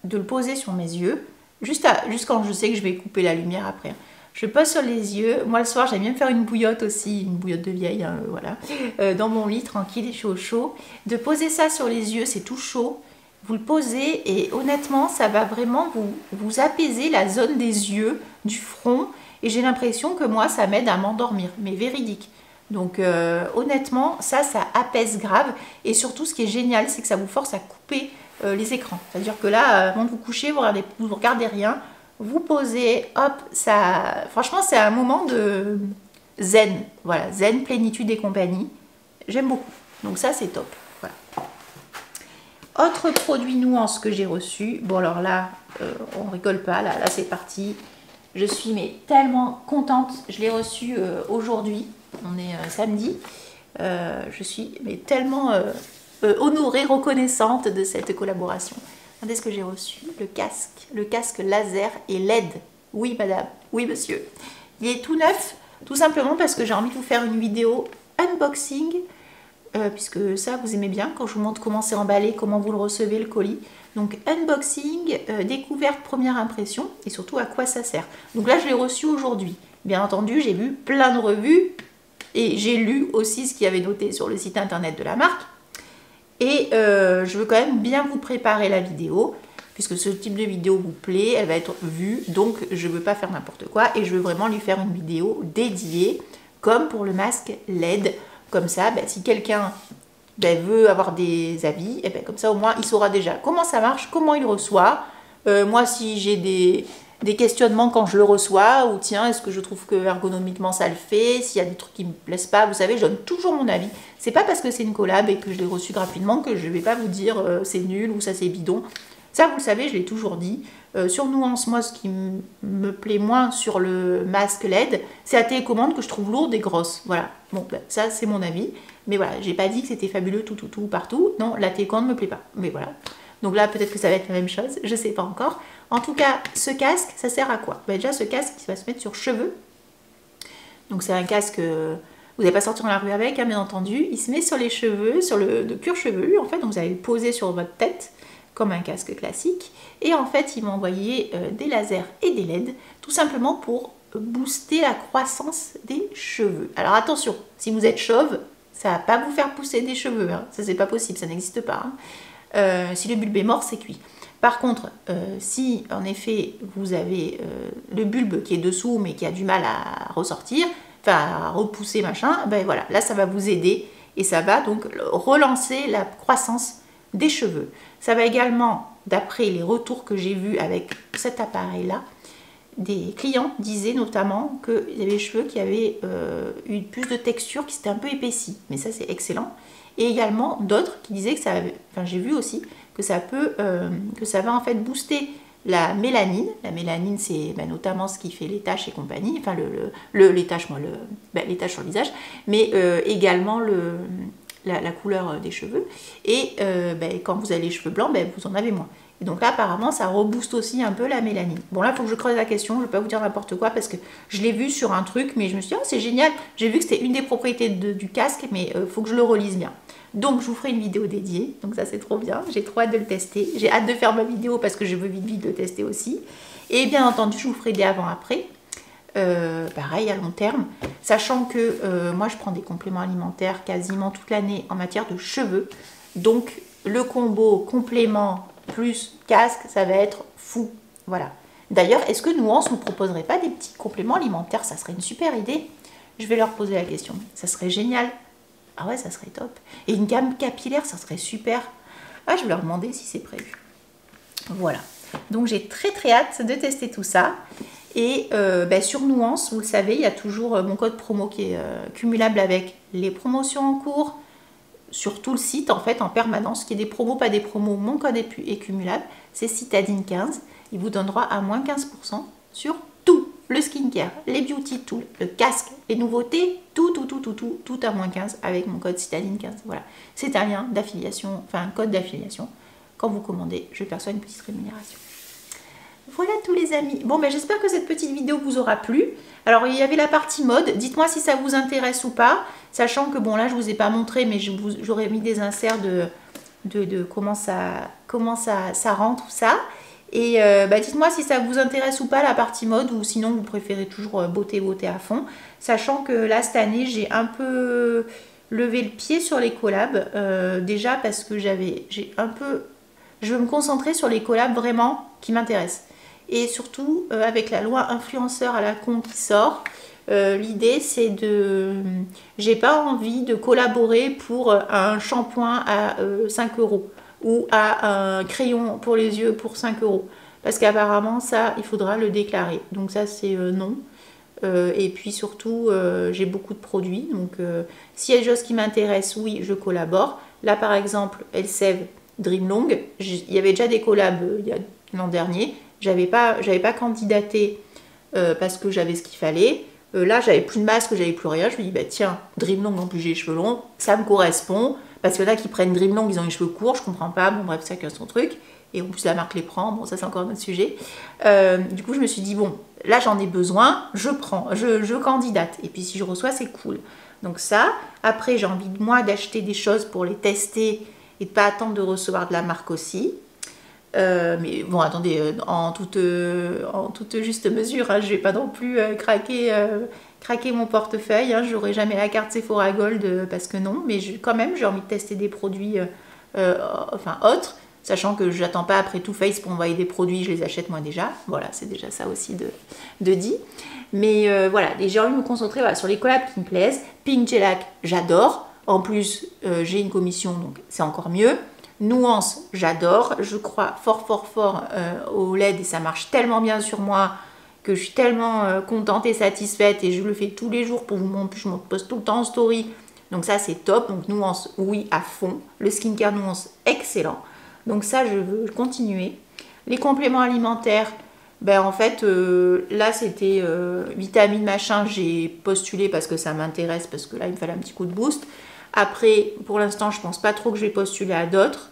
le poser sur mes yeux, juste quand je sais que je vais couper la lumière après. Je pose sur les yeux. Moi, le soir, j'aime bien me faire une bouillotte aussi, une bouillotte de vieille, hein, voilà, dans mon lit, tranquille et chaud. De poser ça sur les yeux, c'est tout chaud. Vous le posez et honnêtement, ça va vraiment vous apaiser la zone des yeux, du front. Et j'ai l'impression que moi, ça m'aide à m'endormir, mais véridique. Donc honnêtement, ça apaise grave. Et surtout, ce qui est génial, c'est que ça vous force à couper les écrans. C'est-à-dire que là, avant de vous coucher, vous regardez rien. Vous posez, hop, ça... Franchement, c'est un moment de zen. Voilà, zen, plénitude et compagnie. J'aime beaucoup. Donc ça, c'est top. Voilà. Autre produit nuance que j'ai reçu. Bon, alors là, on rigole pas. Là c'est parti. Je suis mais tellement contente. Je l'ai reçu aujourd'hui. On est samedi. Je suis mais tellement honorée, reconnaissante de cette collaboration. Regardez ce que j'ai reçu, le casque laser et LED. Oui madame, oui monsieur. Il est tout neuf, tout simplement parce que j'ai envie de vous faire une vidéo unboxing, puisque ça vous aimez bien, quand je vous montre comment c'est emballé, comment vous le recevez le colis. Donc unboxing, découverte, première impression, et surtout à quoi ça sert. Donc là je l'ai reçu aujourd'hui. Bien entendu, j'ai vu plein de revues, et j'ai lu aussi ce qu'il y avait noté sur le site internet de la marque. Et je veux quand même bien vous préparer la vidéo, puisque ce type de vidéo vous plaît, elle va être vue, donc je ne veux pas faire n'importe quoi, et je veux vraiment lui faire une vidéo dédiée, comme pour le masque LED. Comme ça, si quelqu'un veut avoir des avis, et comme ça au moins il saura déjà comment ça marche, comment il reçoit. Moi, si j'ai des questionnements quand je le reçois, ou tiens, est-ce que je trouve que ergonomiquement ça le fait, s'il y a des trucs qui me plaisent pas, vous savez, je donne toujours mon avis. C'est pas parce que c'est une collab et que je l'ai reçu gratuitement que je vais pas vous dire c'est nul ou ça c'est bidon. Ça, vous le savez, je l'ai toujours dit. Sur Nuance, moi, ce qui me plaît moins sur le masque LED, c'est la télécommande que je trouve lourde et grosse. Voilà, bon, ça c'est mon avis. Mais voilà, j'ai pas dit que c'était fabuleux tout partout. Non, la télécommande me plaît pas. Mais voilà. Donc là, peut-être que ça va être la même chose, je sais pas encore. En tout cas, ce casque, ça sert à quoi? Déjà, ce casque, il va se mettre sur cheveux. Donc c'est un casque, vous n'allez pas sortir dans la rue avec, hein, bien entendu. Il se met sur les cheveux, sur le cuir chevelu, en fait. Donc vous allez le poser sur votre tête, comme un casque classique. Et en fait, il m'a envoyé des lasers et des LED, tout simplement pour booster la croissance des cheveux. Alors attention, si vous êtes chauve, ça ne va pas vous faire pousser des cheveux. Hein. Ça, c'est pas possible, ça n'existe pas. Hein. Si le bulbe est mort, c'est cuit. Par contre, si en effet vous avez le bulbe qui est dessous mais qui a du mal à ressortir, enfin à repousser machin, voilà, là ça va vous aider et ça va donc relancer la croissance des cheveux. Ça va également, d'après les retours que j'ai vus avec cet appareil-là, des clients disaient notamment qu'il y avait les cheveux qui avaient eu plus de texture, qui s'étaient un peu épaissis, mais ça c'est excellent. Et également d'autres qui disaient que ça avait, enfin j'ai vu aussi, que ça va en fait booster la mélanine. La mélanine, c'est notamment ce qui fait les taches et compagnie, enfin les taches sur le visage, mais également la couleur des cheveux. Et quand vous avez les cheveux blancs, vous en avez moins. Et donc là, apparemment, ça rebooste aussi un peu la mélanine. Bon, là, il faut que je creuse la question. Je ne vais pas vous dire n'importe quoi parce que je l'ai vu sur un truc, mais je me suis dit, oh, c'est génial. J'ai vu que c'était une des propriétés du casque, mais il faut que je le relise bien. Donc, je vous ferai une vidéo dédiée. Donc, ça, c'est trop bien. J'ai trop hâte de le tester. J'ai hâte de faire ma vidéo parce que je veux vite le tester aussi. Et bien entendu, je vous ferai des avant-après. Pareil, à long terme. Sachant que moi, je prends des compléments alimentaires quasiment toute l'année en matière de cheveux. Donc, le combo complément plus casque, ça va être fou. Voilà. D'ailleurs, est-ce que Nuance ne nous proposerait pas des petits compléments alimentaires? Ça serait une super idée. Je vais leur poser la question. Ça serait génial. Ah ouais, ça serait top. Et une gamme capillaire, ça serait super. Ah, je vais leur demander si c'est prévu. Voilà. Donc, j'ai très hâte de tester tout ça. Et sur Nuance, vous le savez, il y a toujours mon code promo qui est cumulable avec les promotions en cours, sur tout le site en fait en permanence, qu'il y ait des promos, pas des promos, mon code est cumulable, c'est Citadine15, il vous donne droit à moins 15% sur tout, le skincare, les beauty tools, le casque, les nouveautés, tout à moins 15 avec mon code citadine 15. Voilà, c'est un lien d'affiliation, enfin un code d'affiliation. Quand vous commandez, je perçois une petite rémunération. Voilà tous les amis. Bon, ben j'espère que cette petite vidéo vous aura plu. Alors, il y avait la partie mode. Dites-moi si ça vous intéresse ou pas. Sachant que, bon, là, je ne vous ai pas montré, mais j'aurais mis des inserts de comment ça rend tout ça. Et dites-moi si ça vous intéresse ou pas la partie mode, ou sinon vous préférez toujours beauté à fond. Sachant que là, cette année, j'ai un peu levé le pied sur les collabs. Déjà parce que je veux me concentrer sur les collabs vraiment qui m'intéressent. Et surtout, avec la loi influenceur à la con qui sort, l'idée c'est j'ai pas envie de collaborer pour un shampoing à 5 € ou à un crayon pour les yeux pour 5 €. Parce qu'apparemment, ça, il faudra le déclarer. Donc ça, c'est non. Et puis surtout, j'ai beaucoup de produits. Donc, s'il y a des choses qui m'intéressent, oui, je collabore. Là, par exemple, Elseve Dreamlong, il y avait déjà des collabs l'an dernier. J'avais pas candidaté parce que j'avais ce qu'il fallait. Là, j'avais plus de masque, j'avais plus rien. Je me dis, bah tiens, Dreamlong, en plus j'ai les cheveux longs, ça me correspond. Parce qu'il y en a qui prennent Dreamlong, ils ont les cheveux courts, je comprends pas. Bon, bref, chacun son truc. Et en plus, la marque les prend. Bon, ça, c'est encore un autre sujet. Du coup, je me suis dit, bon, là, j'en ai besoin, je prends, je candidate. Et puis, si je reçois, c'est cool. Donc, ça. Après, j'ai envie, moi, d'acheter des choses pour les tester et de pas attendre de recevoir de la marque aussi. Mais bon, attendez, en toute juste mesure, hein, je vais pas non plus craquer mon portefeuille. Hein, j'aurai jamais la carte Sephora Gold parce que non, mais quand même, j'ai envie de tester des produits autres, sachant que je n'attends pas après Too Faced pour envoyer des produits, je les achète moi déjà. Voilà, c'est déjà ça aussi de dit. Mais voilà, j'ai envie de me concentrer sur les collabs qui me plaisent. Pink Shellac, j'adore. En plus, j'ai une commission, donc c'est encore mieux. Nuance, j'adore. Je crois fort au LED et ça marche tellement bien sur moi que je suis tellement contente et satisfaite et je le fais tous les jours pour vous montrer. Je me poste tout le temps en story. Donc ça, c'est top. Donc Nuance, oui, à fond. Le skincare Nuance, excellent. Donc ça, je veux continuer. Les compléments alimentaires, ben en fait, là, c'était vitamine machin. J'ai postulé parce que ça m'intéresse, parce que là, il me fallait un petit coup de boost. Après, pour l'instant, je pense pas trop que je vais postuler à d'autres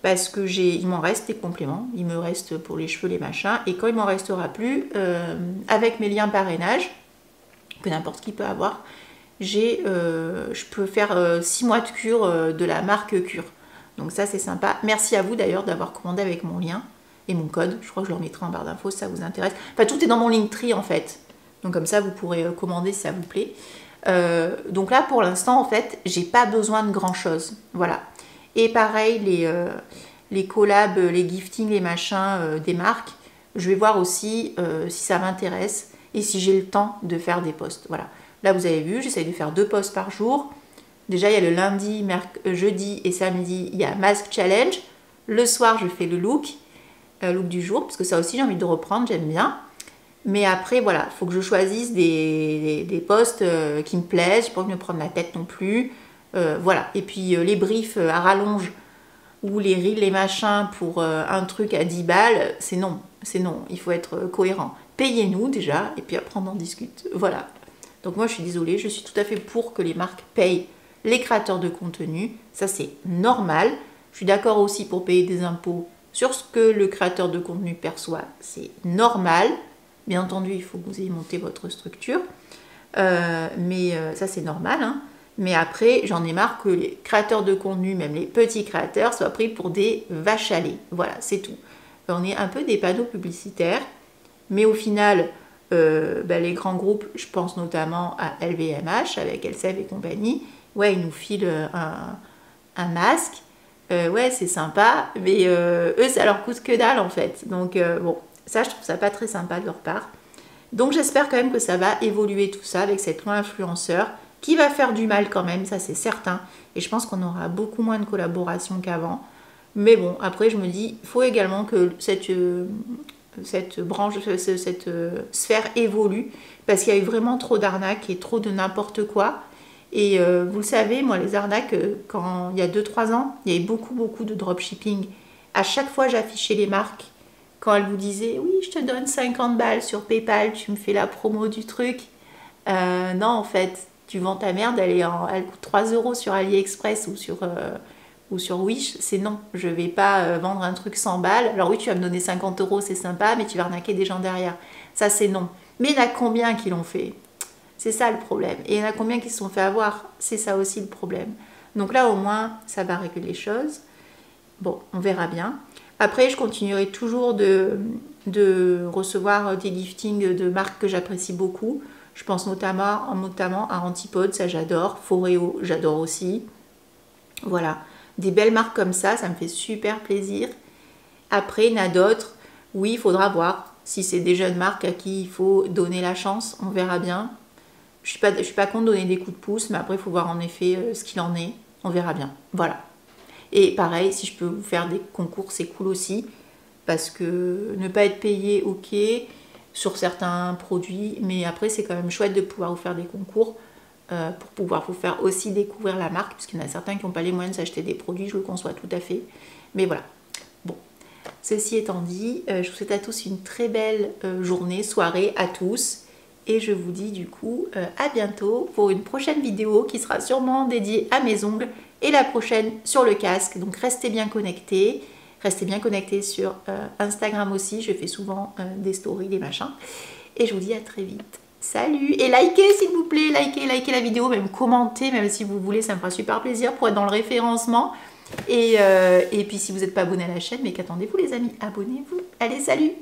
parce que il m'en reste des compléments. Il me reste pour les cheveux, les machins. Et quand il m'en restera plus, avec mes liens parrainage, que n'importe qui peut avoir, je peux faire 6 mois de cure de la marque Cure. Donc ça, c'est sympa. Merci à vous d'ailleurs d'avoir commandé avec mon lien et mon code. Je crois que je le remettrai en barre d'infos si ça vous intéresse. Enfin, tout est dans mon Linktree en fait. Donc comme ça, vous pourrez commander si ça vous plaît. Donc là pour l'instant en fait j'ai pas besoin de grand chose, voilà. Et pareil les collabs, les giftings, les machins des marques, je vais voir aussi si ça m'intéresse et si j'ai le temps de faire des posts, voilà. Là vous avez vu, j'essaye de faire 2 posts par jour. Déjà il y a le lundi, jeudi et samedi il y a Mask Challenge. Le soir je fais le look du jour parce que ça aussi j'ai envie de reprendre, j'aime bien. Mais après, voilà, il faut que je choisisse des posts qui me plaisent. Je n'ai pas envie de me prendre la tête non plus. Voilà. Et puis, les briefs à rallonge ou les reels, les machins pour un truc à 10 balles, c'est non. C'est non. Il faut être cohérent. Payez-nous déjà et puis après, on en discute. Voilà. Donc, moi, je suis désolée. Je suis tout à fait pour que les marques payent les créateurs de contenu. Ça, c'est normal. Je suis d'accord aussi pour payer des impôts sur ce que le créateur de contenu perçoit. C'est normal. Bien entendu, il faut que vous ayez monté votre structure, mais ça c'est normal. Hein. Mais après, j'en ai marre que les créateurs de contenu, même les petits créateurs, soient pris pour des vaches à lait. Voilà, c'est tout. On est un peu des panneaux publicitaires, mais au final, les grands groupes, je pense notamment à LVMH, avec Elseve et compagnie, ouais, ils nous filent un masque. Ouais, c'est sympa, mais eux, ça leur coûte que dalle en fait. Donc, bon. Ça, je trouve ça pas très sympa de leur part. Donc, j'espère quand même que ça va évoluer tout ça avec cette loi influenceur qui va faire du mal quand même, ça c'est certain. Et je pense qu'on aura beaucoup moins de collaboration qu'avant. Mais bon, après, je me dis, il faut également que cette branche, cette sphère évolue parce qu'il y a eu vraiment trop d'arnaques et trop de n'importe quoi. Et vous le savez, moi, les arnaques, il y a 2-3 ans, il y avait beaucoup de dropshipping. À chaque fois, j'affichais les marques. quand elle vous disait oui, je te donne 50 balles sur PayPal, tu me fais la promo du truc. Non, en fait, tu vends ta merde, elle coûte 3 € sur AliExpress ou sur Wish. C'est non, je vais pas vendre un truc 100 balles. Alors oui, tu vas me donner 50 €, c'est sympa, mais tu vas arnaquer des gens derrière. Ça, c'est non. Mais il y en a combien qui l'ont fait? C'est ça le problème. Et il y en a combien qui se sont fait avoir? C'est ça aussi le problème. Donc là, au moins, ça va régler les choses. Bon, on verra bien. Après, je continuerai toujours de recevoir des giftings de marques que j'apprécie beaucoup. Je pense notamment à Antipode, ça j'adore. Foreo, j'adore aussi. Voilà, des belles marques comme ça me fait super plaisir. Après, il y en a d'autres. Oui, il faudra voir. Si c'est des jeunes marques à qui il faut donner la chance, on verra bien. Je suis pas contre donner des coups de pouce, mais après, il faut voir en effet ce qu'il en est. On verra bien. Voilà. Et pareil, si je peux vous faire des concours, c'est cool aussi. Parce que ne pas être payé, ok, sur certains produits. Mais après, c'est quand même chouette de pouvoir vous faire des concours pour pouvoir vous faire aussi découvrir la marque. Puisqu'il y en a certains qui n'ont pas les moyens de s'acheter des produits, je le conçois tout à fait. Mais voilà. Bon, ceci étant dit, je vous souhaite à tous une très belle journée, soirée à tous. Et je vous dis du coup à bientôt pour une prochaine vidéo qui sera sûrement dédiée à mes ongles et la prochaine sur le casque. Donc restez bien connectés. Restez bien connectés sur Instagram aussi. Je fais souvent des stories, des machins. Et je vous dis à très vite. Salut! Et likez s'il vous plaît, likez la vidéo, même commentez, même si vous voulez, ça me fera super plaisir pour être dans le référencement. Et puis si vous n'êtes pas abonné à la chaîne, mais qu'attendez-vous les amis? Abonnez-vous. Allez, salut!